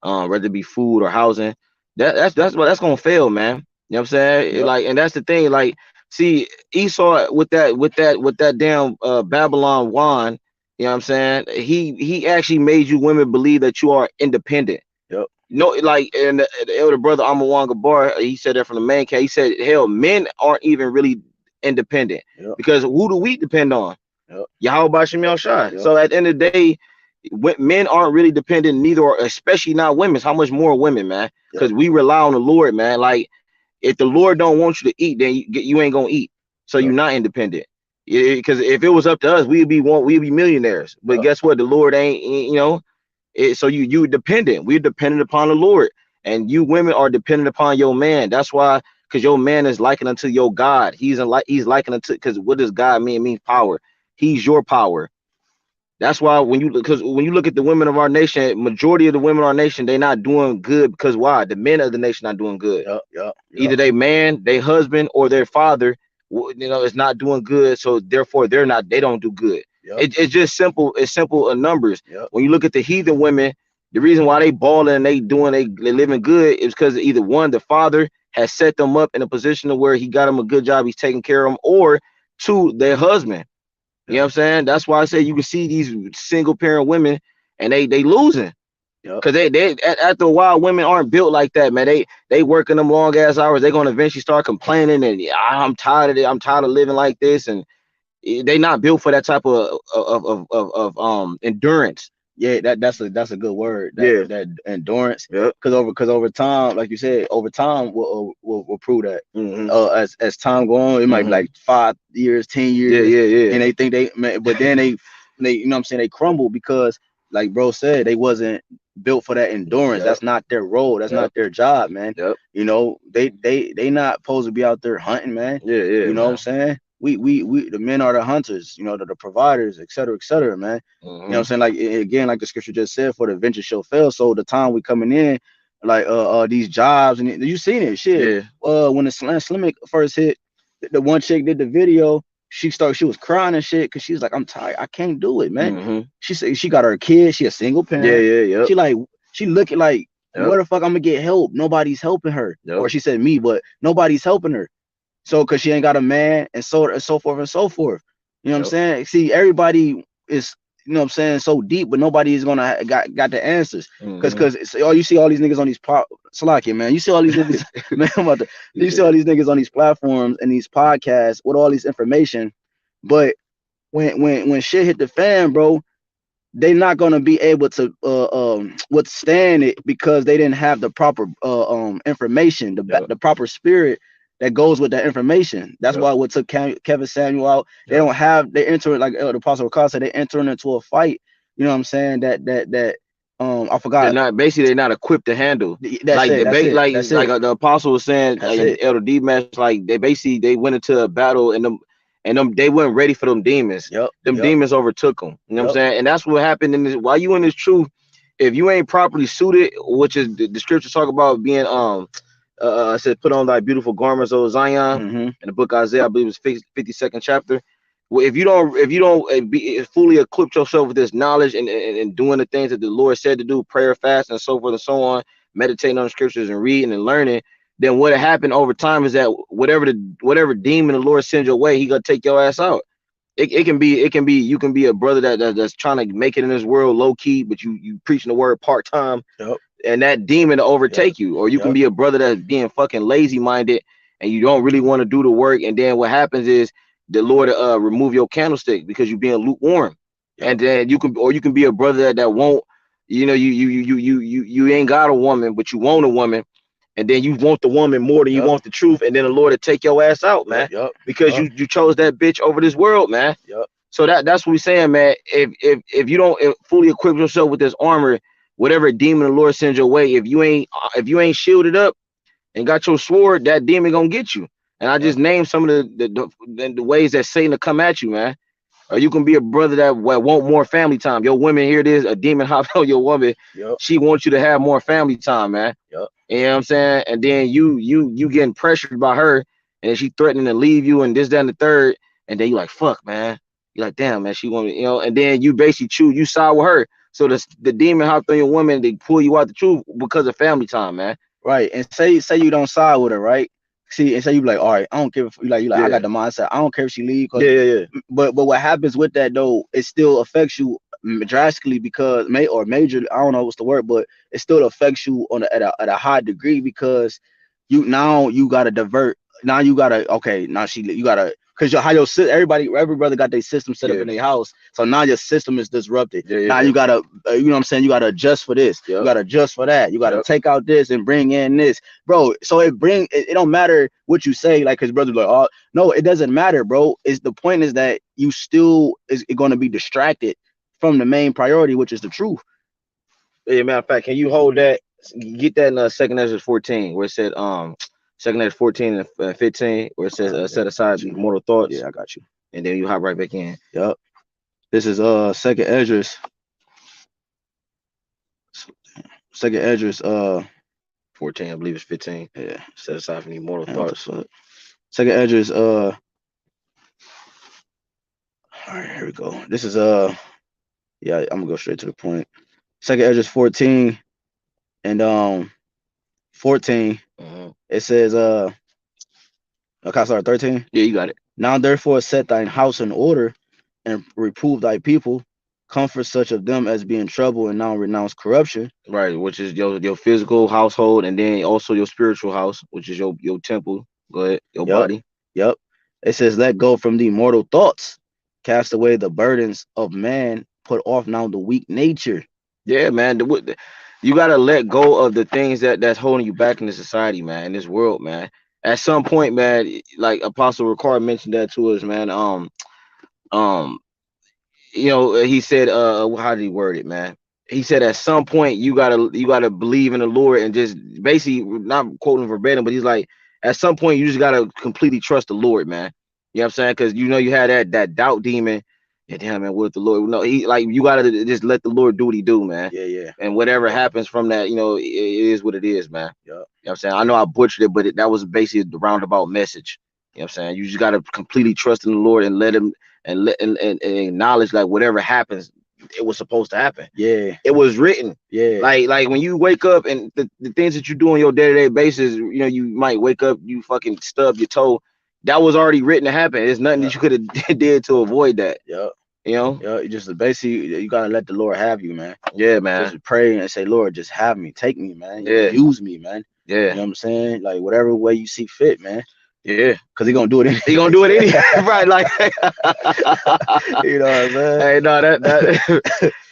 Whether it be food or housing. That's gonna fail, man. You know what I'm saying?
yep,
Like, and that's the thing, like, see, Esau with that damn Babylon wand, you know what I'm saying? He actually made you women believe that you are independent.
yep,
No, like, and the elder brother Amawanga Bar, he said that from the man cave. He said, hell, men aren't even really independent
yep,
because who do we depend on?
yep,
YAHWAH.
yep,
So at the end of the day, men aren't really dependent, neither, or especially not women. How much more women, man?
yep,
Because we rely on the Lord, man. Like, if the Lord don't want you to eat, then you ain't gonna eat. So you're
yep,
not independent. Because if it was up to us, we'd be millionaires. But
yep,
guess what? The Lord ain't. So you dependent. We're dependent upon the Lord, and you women are dependent upon your man. That's why, because your man is likened unto your God. He's likened unto, because what does God mean? It means power. He's your power. That's why because when you look at the women of our nation, majority of the women of our nation, they're not doing good because why? The men of the nation not doing good.
yep, yep, yep,
Either they man, they husband, or their father, is not doing good. So therefore, they don't do good.
yep,
It's just simple. It's simple numbers.
yep,
When you look at the heathen women, the reason why they balling and they living good is because either one, the father has set them up in a position to where he got them a good job, he's taking care of them, or two, their husband. You know what
yep,
I'm saying? That's why I say you can see these single parent women and they losing.
yep,
Cause after a while, women aren't built like that, man. They working them long ass hours. They're gonna eventually start complaining and, "Yeah, I'm tired of it. I'm tired of living like this." And they not built for that type of endurance.
yeah. That's a good word. That
Yeah.
that endurance,
Yep.
because over time, like you said, over time will prove that.
Mm-hmm.
As time go on, it might be
Mm-hmm.
like 5 years, 10
Yeah.
years,
Yeah. Yeah.
and they think but then they you know what I'm saying, they crumble because, like bro said, they wasn't built for that endurance.
Yep.
That's not their role. That's
Yep.
not their job, man.
Yep.
You know, they not supposed to be out there hunting, man.
Yeah. Yeah,
You know what I'm
man.
saying? We the men are the hunters, you know, the providers, et cetera, man. You know what I'm
Mm-hmm.
saying? Like again, like the scripture just said, for the venture shall fail. So the time we coming in, like these jobs, and you seen it, shit.
Yeah.
When the Slimic first hit, the one chick did the video. She was crying and shit because she was like, I'm tired, I can't do it, man.
Mm-hmm.
She said she got her kid, she a single
Yeah.
parent.
Yeah. Yep.
She looking like,
Yep.
where the fuck I'm gonna get help? Nobody's helping her.
Yep.
Or she said me, but nobody's helping her. So because she ain't got a man, and so forth and so forth. You know what I'm
Yep.
saying? See, everybody is, you know what I'm saying, so deep, but nobody is gonna got the answers.
Mm-hmm.
Because all you see all these niggas on these Salakia, man. You see all these niggas, man. You see
Yeah.
all these niggas on these platforms and these podcasts with all this information, but when shit hit the fan, bro, they not gonna be able to withstand it because they didn't have the proper information,
Yep.
the proper spirit that goes with that information. That's
Yep.
why what took Kevin Samuel out. They
Yep.
don't have, they enter, like the Apostle Carl said, they entering into a fight. You know what I'm saying? I forgot.
They're not equipped to handle.
That's
Like
it. That's
debate,
it.
like
That's it.
the apostle was saying,
That's
like in
it.
the Elder D match, like they went into a battle and them they weren't ready for them demons.
Yep.
Them
Yep.
demons overtook them. You know what I'm
Yep.
saying? And that's what happened in this. While you in this truth, if you ain't properly suited, which is the scriptures talk about being it said put on thy beautiful garments, O Zion,
Mm-hmm.
in the book of Isaiah, I believe it's 52nd chapter. Well, if you don't be fully equip yourself with this knowledge and doing the things that the Lord said to do, prayer, fast, and so forth and so on, meditating on the scriptures and reading and learning, then what happened over time is that whatever demon the Lord sends your way, he gonna take your ass out. It can be you can be a brother that's trying to make it in this world low key, but you preaching the word part time,
Yep.
and that demon to
Yep.
overtake you. Or you can
Yep.
be a brother that's being fucking lazy minded and you don't really want to do the work. And then what happens is the Lord remove your candlestick because you're being lukewarm.
Yep.
And then you can be a brother that won't, you ain't got a woman, but you want a woman, and then you want the woman more than you
Yep.
want the truth, and then the Lord will take your ass out,
Yep.
man,
Yep.
because
Yep.
you chose that bitch over this world, man.
Yep.
So that's what we're saying, man. If you don't fully equip yourself with this armor, whatever demon the Lord sends your way, if you ain't shielded up and got your sword, that demon gonna get you. And I just named some of the ways that Satan will come at you, man. Or you can be a brother that want more family time. Your woman, here it is, a demon hop on your woman.
Yep.
She wants you to have more family time, man.
Yep.
You know what I'm saying? And then you getting pressured by her, and she threatening to leave you, and this, that, and the third. And then you like, fuck, man. You're like, damn, man, she want me, you know. And then you basically you side with her. So the demon hopped on your woman, they pull you out the truth because of family time, man.
Right. And say you don't side with her, right? See, and say you be like, all right, I don't care if you like, I got the mindset, I don't care if she leave.
Yeah.
But what happens with that though, it still affects you drastically because major, I don't know what's the word, but it still affects you at a high degree because you gotta divert. Now you gotta you gotta, because every brother got their system set up in their house, so now your system is disrupted. Now you gotta you know what I'm saying, you gotta adjust for this, you gotta adjust for that, you gotta take out this and bring in this, bro. So it don't matter what you say, like, because brothers like, oh no, it doesn't matter, bro. It's the point is that you still is going to be distracted from the main priority, which is the truth.
Yeah, matter of fact, can you hold that? Get that in 2nd Ezra 14, where it said 2nd Ezra 14 and 15, where it says set aside mortal thoughts.
Yeah, I got you.
And then you hop right back in.
Yep. This is 2nd Ezra. 2nd Ezra
14, I believe it's 15.
Yeah.
Set aside from the mortal thoughts.
2nd Ezra all right, here we go. This is yeah, I'm gonna go straight to the point. 2nd Ezra 14 and 14. It says okay, sorry, 13.
Yeah, you got it.
Now therefore set thine house in order and reprove thy people, comfort such of them as be in trouble, and now renounce corruption.
Right, which is your physical household, and then also your spiritual house, which is your temple. Go ahead, your body.
Yep. It says, let go from the mortal thoughts, cast away the burdens of man, put off now the weak nature.
Yeah, man. You gotta let go of the things that's holding you back in the society, man, in this world, man. At some point, man, like Apostle Ricard mentioned that to us, man. You know, he said, how did he word it, man? He said at some point you gotta believe in the Lord and just basically, not quoting verbatim, but he's like, at some point you just gotta completely trust the Lord, man. You know what I'm saying? Because you know you had that doubt demon. Yeah, damn, man, what the Lord? No, he like, you gotta just let the Lord do what he do, man.
Yeah.
And whatever happens from that, you know, it is what it is, man.
Yeah.
You know what I'm saying? I know I butchered it, but that was basically the roundabout message. You know what I'm saying? You just gotta completely trust in the Lord and let him and acknowledge, like, whatever happens, it was supposed to happen.
Yeah.
It was written.
Yeah.
Like when you wake up and the things that you do on your day-to-day basis, you know, you might wake up, you fucking stub your toe. That was already written to happen. There's nothing that you could have did to avoid that.
Yeah.
You know?
Yeah, you just basically, you gotta let the Lord have you, man.
Yeah, man.
Just pray and say, Lord, just have me, take me, man.
Yeah.
Use me, man.
Yeah.
You know what I'm saying? Like, whatever way you see fit, man.
Yeah.
Because he gonna do it anyway.
He gonna do it anyway. Right, like
you know what I'm saying?
Hey, no, that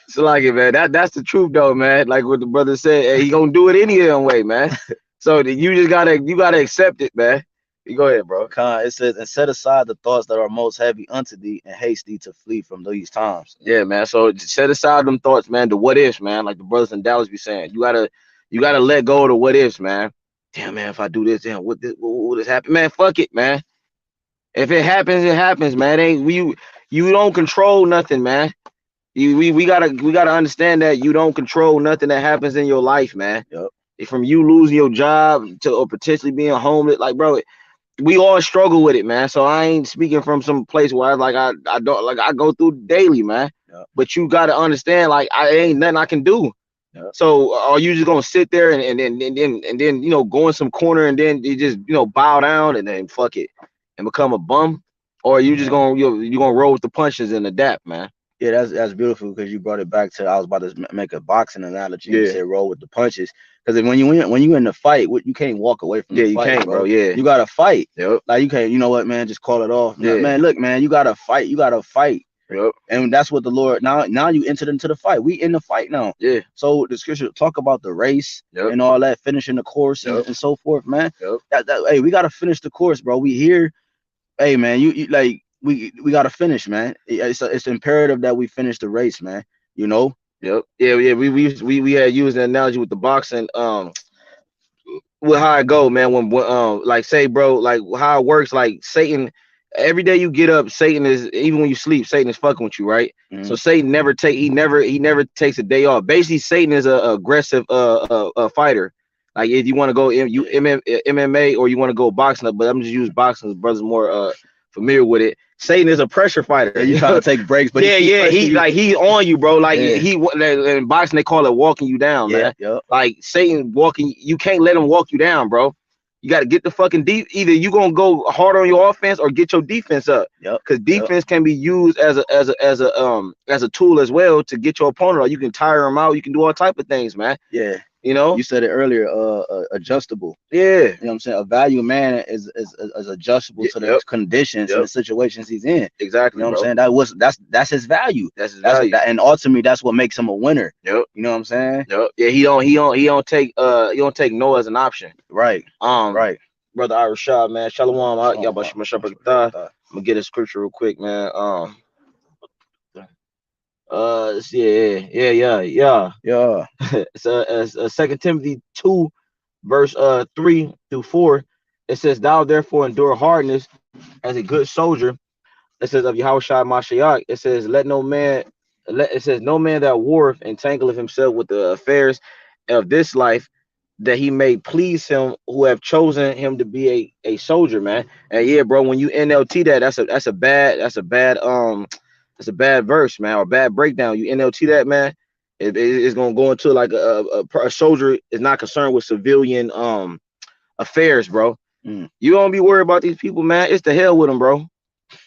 it's like it, man. That's the truth though, man. Like what the brother said, hey, he gonna do it any way, man. So you just gotta accept it, man. You go ahead, bro.
It says, and set aside the thoughts that are most heavy unto thee, and haste thee to flee from these times.
Yeah, man. So set aside them thoughts, man. The what ifs, man. Like the brothers in Dallas be saying, you gotta let go of the what ifs, man. Damn, man. If I do this, damn, what will this happen, man? Fuck it, man. If it happens, it happens, man. You don't control nothing, man. We gotta understand that you don't control nothing that happens in your life, man.
Yep.
From you losing your job to or potentially being homeless, like, bro, we all struggle with it, man. So I ain't speaking from some place where I don't, like, I go through daily, man.
Yep.
But you gotta understand, like, I ain't nothing I can do.
Yep.
So are you just gonna sit there and then you know, go in some corner and then you just, you know, bow down and then fuck it and become a bum? Or are you just gonna you gonna roll with the punches and adapt, man?
Yeah, that's beautiful because you brought it back to, I was about to make a boxing analogy. You said roll with the punches, because when you in the fight, you can't walk away from the fight,
you can't, bro. Yeah,
you gotta fight.
Yep.
Like, you can't, you know what, man, just call it off.
Yeah.
Man, look, man, you gotta fight.
Yep.
And that's what the Lord, now you entered into the fight. We in the fight now.
Yeah.
So the scripture talk about the race and all that, finishing the course and so forth, man.
Yep.
Hey, we gotta finish the course, bro. We here. Hey, man, you like, we got to finish, man. It's imperative that we finish the race, man. You know.
Yep. Yeah. We had used an analogy with the boxing. With how it go, man. When like say, bro, like how it works, like Satan. Every day you get up, Satan is even when you sleep, Satan is fucking with you, right? So Satan he never takes a day off. Basically, Satan is a aggressive fighter. Like if you want to go MMA or you want to go boxing, but I'm just use boxing. The brother's more familiar with it. Satan is a pressure fighter.
Yeah, you trying to take breaks, but
he's on you, bro. Like in boxing they call it walking you down, man.
Yep.
Like Satan walking, you can't let him walk you down, bro. You got to get the fucking deep. Either you gonna go hard on your offense or get your defense up.
Yep.
Because defense can be used as a tool as well to get your opponent. Or you can tire him out. You can do all type of things, man.
Yeah.
You know.
You said it earlier. Adjustable.
Yeah.
You know what I'm saying? A value man is adjustable to the conditions and the situations he's in.
Exactly.
You know what I'm saying? That's his value.
That's his value.
And ultimately, that's what makes him a winner.
Yep.
You know what I'm saying?
Yep. Yeah. He don't take no as an option.
Right. Right.
Brother RAWCHAA, man. Shalom. I'm gonna get a scripture real quick, man. Yeah. It's 2 Timothy 2, verse 3 through 4. It says, "Thou therefore endure hardness as a good soldier." It says of Yahawashi Mashiach. It says, no man that warreth entangleth himself with the affairs of this life, that he may please him who have chosen him to be a soldier, man. And yeah, bro, when you NLT that's a bad verse, man, or bad breakdown. You NLT that, man, it's gonna go into like a soldier is not concerned with civilian affairs, bro. You don't be worried about these people, man. It's the hell with them, bro.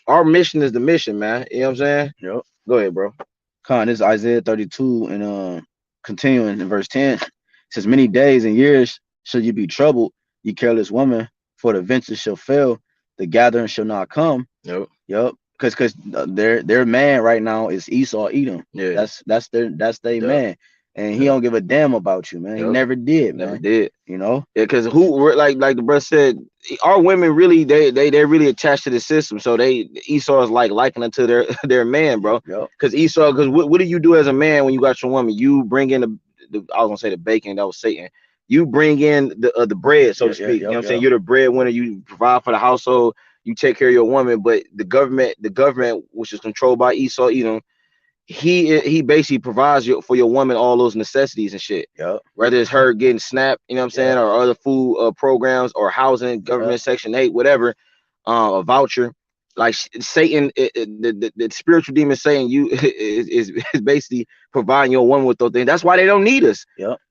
Our mission is the mission, man. You know what I'm saying?
Yep.
Go ahead, bro.
This is Isaiah 32 and continuing in verse 10. It says, "Many days and years shall you be troubled, ye careless woman, for the venture shall fail, the gathering shall not come." Yep. Because their man right now is Esau Edom.
Yeah.
That's their man. And he don't give a damn about you, man. He never did, man.
Never did.
You know?
Yeah, because like the brother said, our women really they're really attached to the system. So Esau is like likened to their man, bro. Because Esau, what do you do as a man when you got your woman? You bring in I was gonna say the bacon, that was Satan. You bring in the bread, so to speak. You know what I'm saying? You're the breadwinner, you provide for the household, you take care of your woman, but the government, which is controlled by Esau Edom, he basically provides for your woman all those necessities and shit. Whether it's her getting SNAP, you know what I'm saying, or other food programs, or housing, government Section 8, whatever, a voucher. Like Satan, the spiritual demon saying you is basically providing your woman with those things. That's why they don't need us.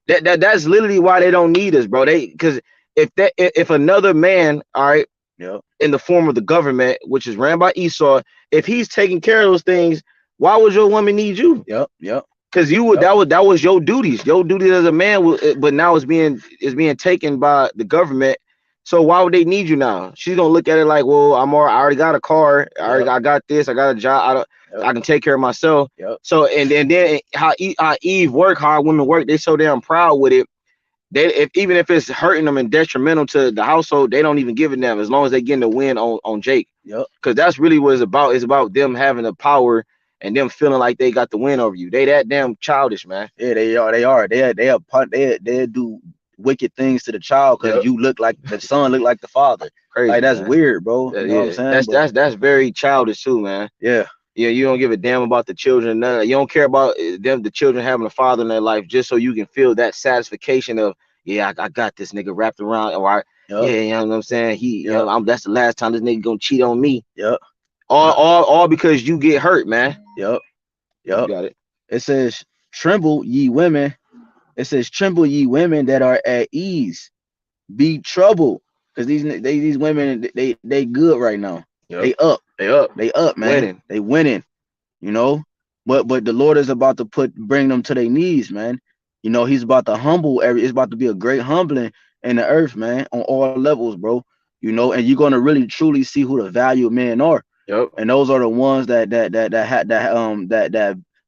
That's literally why they don't need us, bro. Because if another man, all right, in the form of the government, which is ran by Esau, if he's taking care of those things, why would your woman need you? Because you would that was your duties. Your duties as a man, but now it's being taken by the government. So why would they need you now? She's gonna look at it like, well, I already got a car, I got this, I got a job, I can take care of myself. So and then how Eve work, how women work, they so damn proud with it. Even if it's hurting them and detrimental to the household, they don't even give it them as long as they getting the win on Jake. Because that's really what it's about. It's about them having the power and them feeling like they got the win over you. They that damn childish, man.
Yeah, they are. They do wicked things to the child because you look like the son, look like the father.
Crazy,
like that's
man.
weird, bro. You know what I'm saying?
That's very childish too, man.
Yeah,
you don't give a damn about the children. You don't care about the children having a father in their life just so you can feel that satisfaction of, yeah, I got this nigga wrapped around, or yeah, you know what I'm saying? That's the last time this nigga gonna cheat on me. All because you get hurt, man.
You
got it.
It says, "Tremble, ye women." It says, "Tremble, ye women that are at ease. Be troubled," because these women, they good right now. They up, man. They winning. You know, but the Lord is about to bring them to their knees, man. You know, he's about to humble it's about to be a great humbling in the earth, man, on all levels, bro. You know, and you're gonna really truly see who the value men are. And those are the ones that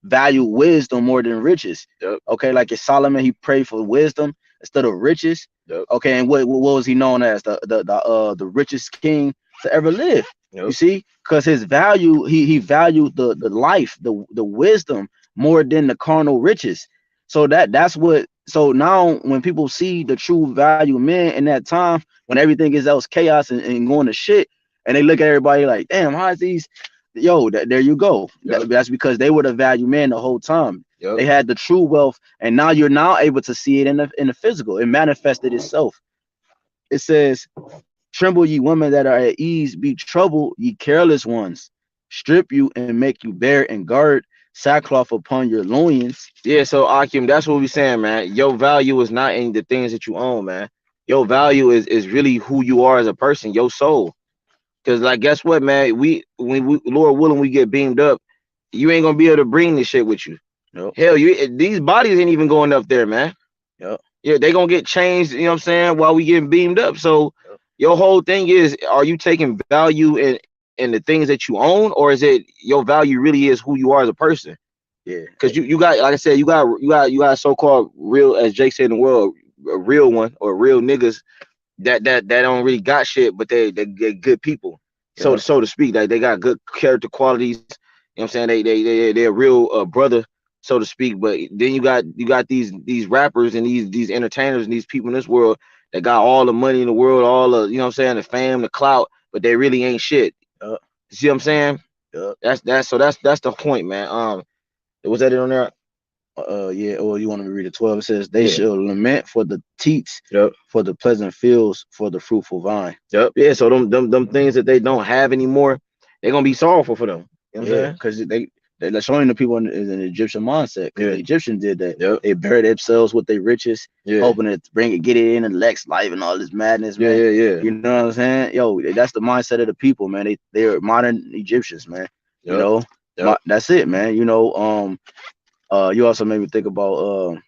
value wisdom more than riches. Okay, like in Solomon, he prayed for wisdom instead of riches. Okay, and what was he known as? The richest king to ever live.
Yep.
You see, because his value, he valued the life, the wisdom more than the carnal riches. So that's what. So now when people see the true value of men in that time, when everything is else chaos and going to shit, and they look at everybody like, damn, how is these? Yo, there you go.
Yep.
That's because they were the value men the whole time.
Yep.
They had the true wealth, and now you're now able to see it in the physical. It manifested itself. It says, "Tremble, ye women that are at ease; be troubled, ye careless ones. Strip you and make you bare, and guard sackcloth upon your loins."
Yeah, so Akim, that's what we saying, man. Your value is not in the things that you own, man. Your value is really who you are as a person, your soul. Cause like, guess what, man? When we, Lord willing, we get beamed up, you ain't gonna be able to bring this shit with you.
Yep.
Hell, these bodies ain't even going up there, man.
Yep.
Yeah, they gonna get changed. You know what I'm saying? While we getting beamed up. So
Yep.
your whole thing is, are you taking value in the things that you own, or is it your value really is who you are as a person?
Yeah.
Because you got, like I said, you got so-called real, as Jake said in the world, a real one or real niggas that don't really got shit, but they good people,
Yep.
so to speak. Like, they got good character qualities. You know what I'm saying? They're a real brother, so to speak. But then you got these rappers and these entertainers and these people in this world that got all the money in the world, all the, you know what I'm saying, the fame, the clout, but they really ain't shit.
Yep.
You see what I'm saying?
Yep.
That's the point, man. Was that it on there?
Yeah, or you want me to read it 12? It says, they
Yeah.
shall lament for the teats,
Yep.
for the pleasant fields, for the fruitful vine.
Yep. Yeah. So them things that they don't have anymore, they're gonna be sorrowful for them. You know what I'm
Yeah,
saying?
because they're showing the people in an Egyptian mindset. Because
Yeah.
the Egyptians did that.
Yep.
They buried themselves with their riches,
Yeah.
hoping to get it in the next life and all this madness,
Yeah.
man.
Yeah. Yeah.
You know what I'm saying? Yo, that's the mindset of the people, man. They're modern Egyptians, man. You
Yep.
know,
Yep.
that's it, man. You know, you also made me think about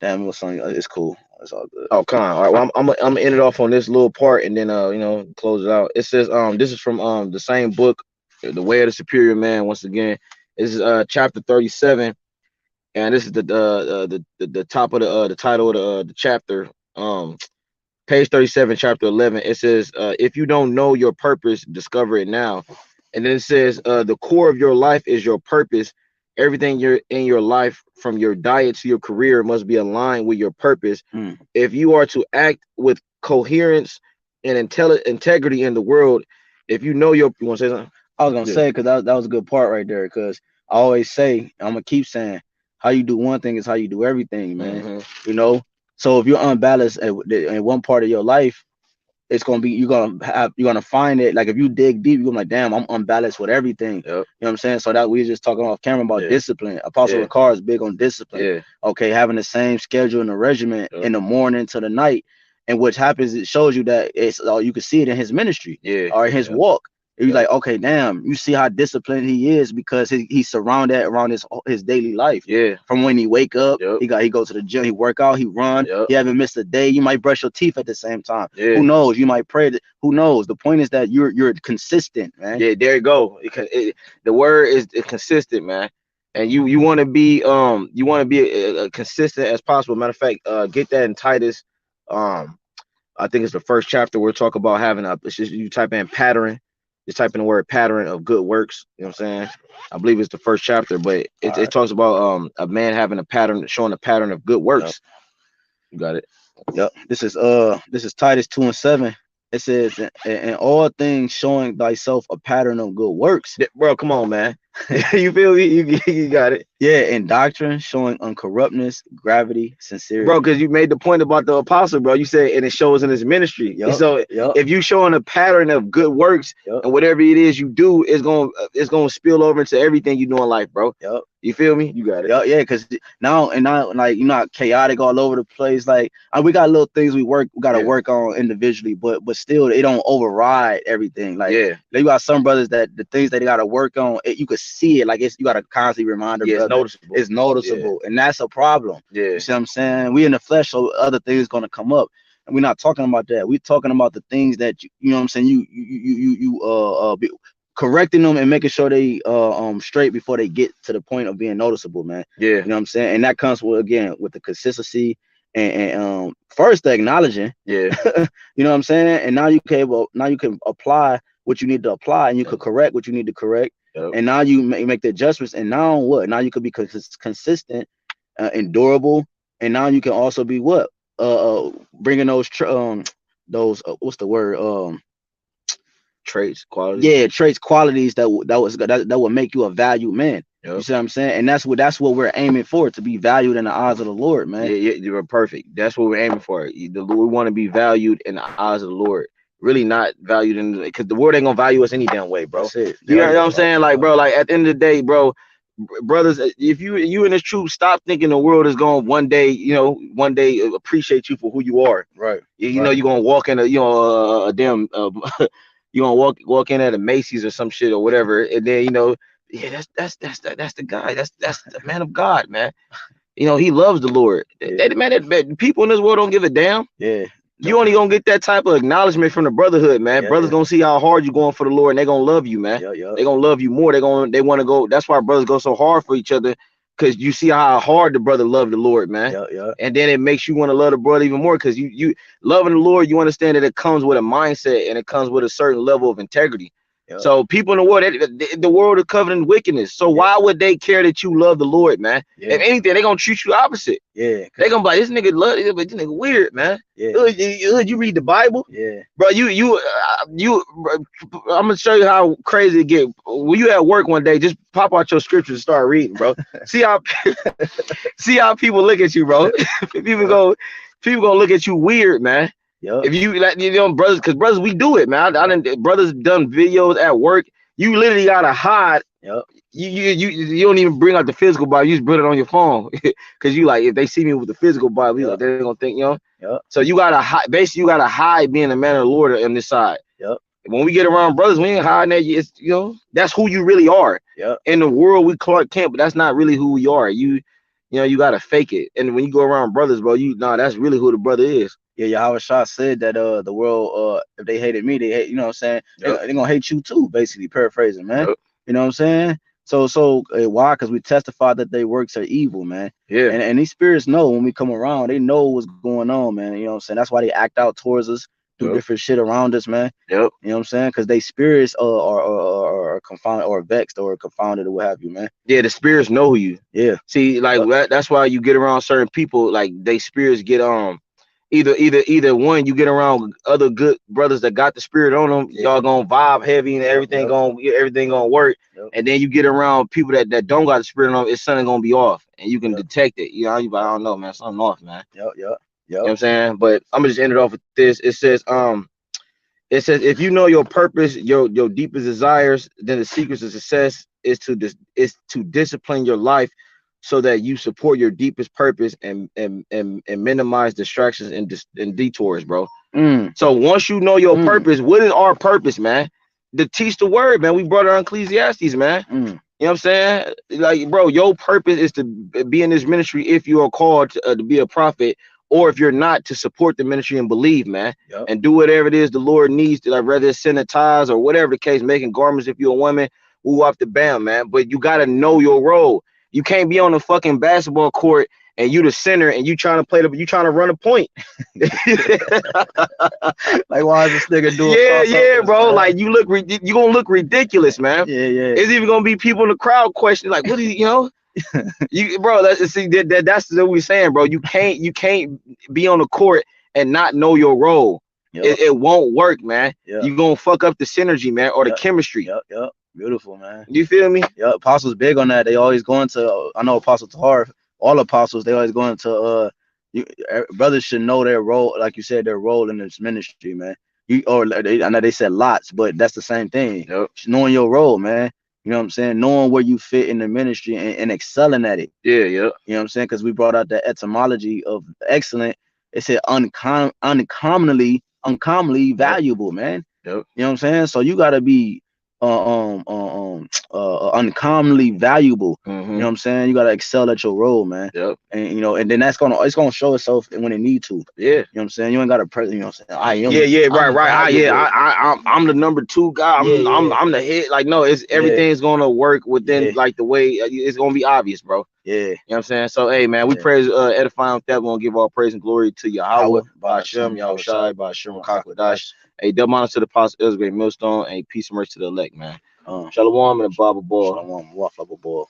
damn, it was something. It's cool. It's all good.
Oh, come on. All right. Well, I'm gonna end it off on this little part, and then close it out. It says this is from the same book, The Way of the Superior Man. Once again, this is chapter 37, and this is the top of the title of the chapter. Page 37, chapter 11. It says, if you don't know your purpose, discover it now. And then it says, the core of your life is your purpose. Everything you're in your life, from your diet to your career, must be aligned with your purpose.
Mm.
If you are to act with coherence and integrity in the world, if you know you want to say something?
I was gonna
Yeah.
say, because that was a good part right there. Because I always say, I'm gonna keep saying, how you do one thing is how you do everything, man.
Mhm.
You know. So if you're unbalanced in one part of your life, it's gonna be you're gonna find it. Like if you dig deep, you're gonna be like, damn, I'm unbalanced with everything.
Yep.
You know what I'm saying? So that we were just talking off camera about
Yeah.
discipline. Apostle
Yeah.
Ricard is big on discipline.
Yeah.
Okay, having the same schedule and the regimen
Yep.
in the morning to the night. And what happens, it shows you that it's you can see it in his ministry
Yeah.
or in his
Yep.
walk. You're
Yep.
like, okay, damn, you see how disciplined he is because he's surrounded around his daily life.
Yeah.
From when he wake up,
Yep.
he go to the gym, he work out, he run.
Yep.
He haven't missed a day. You might brush your teeth at the same time.
Yeah.
Who knows? You might pray. Who knows? The point is that you're consistent, man.
Yeah, there you go. The word is consistent, man. And you want to be consistent as possible. Matter of fact, get that in Titus. I think it's the first chapter where we talk about having it's just, you type in pattern, just type in the word pattern of good works. You know what I'm saying? I believe it's the first chapter, but it talks about a man having a pattern, showing a pattern of good works. Yep. You got it.
Yep. This is Titus 2:7. It says, in all things showing thyself a pattern of good works.
Bro, come on, man. You feel me? You got it.
Yeah, in doctrine showing uncorruptness, gravity, sincerity.
Bro, because you made the point about the apostle, bro. You said, and it shows in his ministry.
Yep.
So if you showing a pattern of good works, and whatever it is you do, it's gonna spill over into everything you do in life, bro.
Yep.
You feel me? You got it.
Yeah, because now like you're not chaotic all over the place. Like we got little things we gotta work on individually, but still they don't override everything. Like you got some brothers that the things that they gotta work on, you could see it. Like you gotta constantly remind them.
Yeah, it's noticeable.
It's noticeable, and that's a problem.
Yeah.
You see what I'm saying? We in the flesh, so other things gonna come up. And we're not talking about that. We're talking about the things that you know what I'm saying. You be correcting them and making sure they straight before they get to the point of being noticeable, man.
Yeah.
You know what I'm saying? And that comes with the consistency and first acknowledging,
Yeah.
you know what I'm saying? And now you can apply what you need to apply, and you could correct what you need to correct.
Yep.
And now you make the adjustments, and now what? Now you could be consistent, and durable, and now you can also be what? Bringing those what's the word?
Traits, qualities.
Yeah, traits, qualities that would make you a valued man.
Yep.
You see what I'm saying? And that's what we're aiming for, to be valued in the eyes of the Lord, man.
Yeah, you were perfect. That's what we're aiming for. We want to be valued in the eyes of the Lord. Really not valued in, because the world ain't gonna value us any damn way, bro.
That's it.
You know what I'm saying? Like, bro, like at the end of the day, bro, brothers, if you in this truth, stop thinking the world is gonna one day appreciate you for who you are.
Right.
You know, you're gonna walk in a damn you gonna walk in at a Macy's or some shit or whatever, and then yeah, that's the guy. That's the man of God, man. You know, he loves the Lord.
Yeah.
That people in this world don't give a damn.
Yeah.
You only gonna get that type of acknowledgement from the brotherhood, man.
Yeah,
brothers gonna see how hard you going for the Lord, and they gonna love you, man.
Yeah.
They gonna love you more. They want to go. That's why brothers go so hard for each other, because you see how hard the brother loved the Lord, man.
Yeah.
And then it makes you want to love the brother even more, because you loving the Lord, you understand that it comes with a mindset, and it comes with a certain level of integrity.
Yeah.
So people in the world, the world is covered in wickedness. So why would they care that you love the Lord, man?
Yeah.
If anything, they gonna treat you opposit.
Yeah.
They gonna be like, this nigga love it, but this nigga weird, man.
Yeah.
You read the Bible?
Yeah.
Bro, I'm gonna show you how crazy it get. When you at work one day, just pop out your scriptures and start reading, bro. see how people look at you, bro. people gonna look at you weird, man.
Yep.
If you brothers, because brothers, we do it, man. Brothers done videos at work. You literally gotta hide.
Yep.
You don't even bring out the physical Bible. You just put it on your phone, because you like, if they see me with the physical Bible, like, they're gonna think,
Yep.
So you gotta hide. Basically, you gotta hide being a man of the Lord on this side.
Yep.
When we get around brothers, we ain't hiding that. It's, that's who you really are.
Yep.
In the world, we Clark Kent, but that's not really who we are. You gotta fake it. And when you go around brothers, bro, that's really who the brother is.
Yeah, YAHWAH said that the world, if they hated me, they hate, you know what I'm saying?
Yep.
They're gonna hate you too, basically, paraphrasing, man.
Yep.
You know what I'm saying? So why? Because we testify that their works are evil, man.
Yeah.
And these spirits know when we come around, they know what's going on, man. You know what I'm saying? That's why they act out towards us, do different shit around us, man.
Yep.
You know what I'm saying? Because they spirits are confounded or vexed or confounded or what have you, man.
Yeah, the spirits know you.
Yeah.
See, like that's why you get around certain people, like they spirits get either one, you get around other good brothers that got the spirit on them, y'all gonna vibe heavy and everything gonna work. Yep. And then you get around people that don't got the spirit on them, it's something gonna be off, and you can detect it. You like, I don't know, man, something off, man.
Yep.
You know what I'm saying? But I'm gonna just end it off with this. It says if you know your purpose, your deepest desires, then the secrets of success is to discipline your life so that you support your deepest purpose and minimize distractions and detours, bro. So once you know your purpose, what is our purpose, man? To teach the word, man. We brought it on Ecclesiastes, man. You know what I'm saying? Like, bro, your purpose is to be in this ministry if you are called to be a prophet, or if you're not, to support the ministry and believe, man. Yep. And do whatever it is the Lord needs to, like, whether it's sanitize or whatever the case, making garments if you're a woman, woo off the bam, man. But you gotta know your role. You can't be on the fucking basketball court and you the center and you trying to run a point.
Like, why is this nigga doing?
Yeah, bro. Man. Like, you gonna look ridiculous, man.
Yeah.
It's even gonna be people in the crowd questioning, like, what do bro? That's what we're saying, bro. You can't be on the court and not know your role. Yep. It won't work, man. Yep. You gonna fuck up the synergy, man, or the chemistry.
Yep. Beautiful, man.
You feel me?
Yeah, apostles big on that. They always go into, I know Apostle Tahar, all apostles, they always go into brothers should know their role, like you said, their role in this ministry, man. I know they said lots, but that's the same thing. Yep. Knowing your role, man. You know what I'm saying? Knowing where you fit in the ministry and excelling at it.
Yeah.
You know what I'm saying? Because we brought out the etymology of excellent. It said uncommonly valuable, man.
Yep.
You know what I'm saying? So you gotta be uncommonly valuable. You know what I'm saying? You gotta excel at your role, man.
Yep.
And and then it's gonna show itself when it need to.
Yeah.
You know what I'm saying? You ain't gotta you know what I'm saying? I am.
Yeah, right. I'm the number 2 guy. I'm the head. Like, no, it's everything's gonna work within like the way it's gonna be obvious, bro.
Yeah.
You know what I'm saying? So, hey, man, we
Yeah.
praise, edifying with that. We're going to give all praise and glory to Yahweh, BAHASHAM,
BAHASHAM,
YAHWASHI, BAHASHAM, HAQADASH. Hey, double honor to the Apostle Israel Great Millstone, and peace and mercy to the elect, man. Shalom and a Bible ball.
Shalom, Waffle Ball.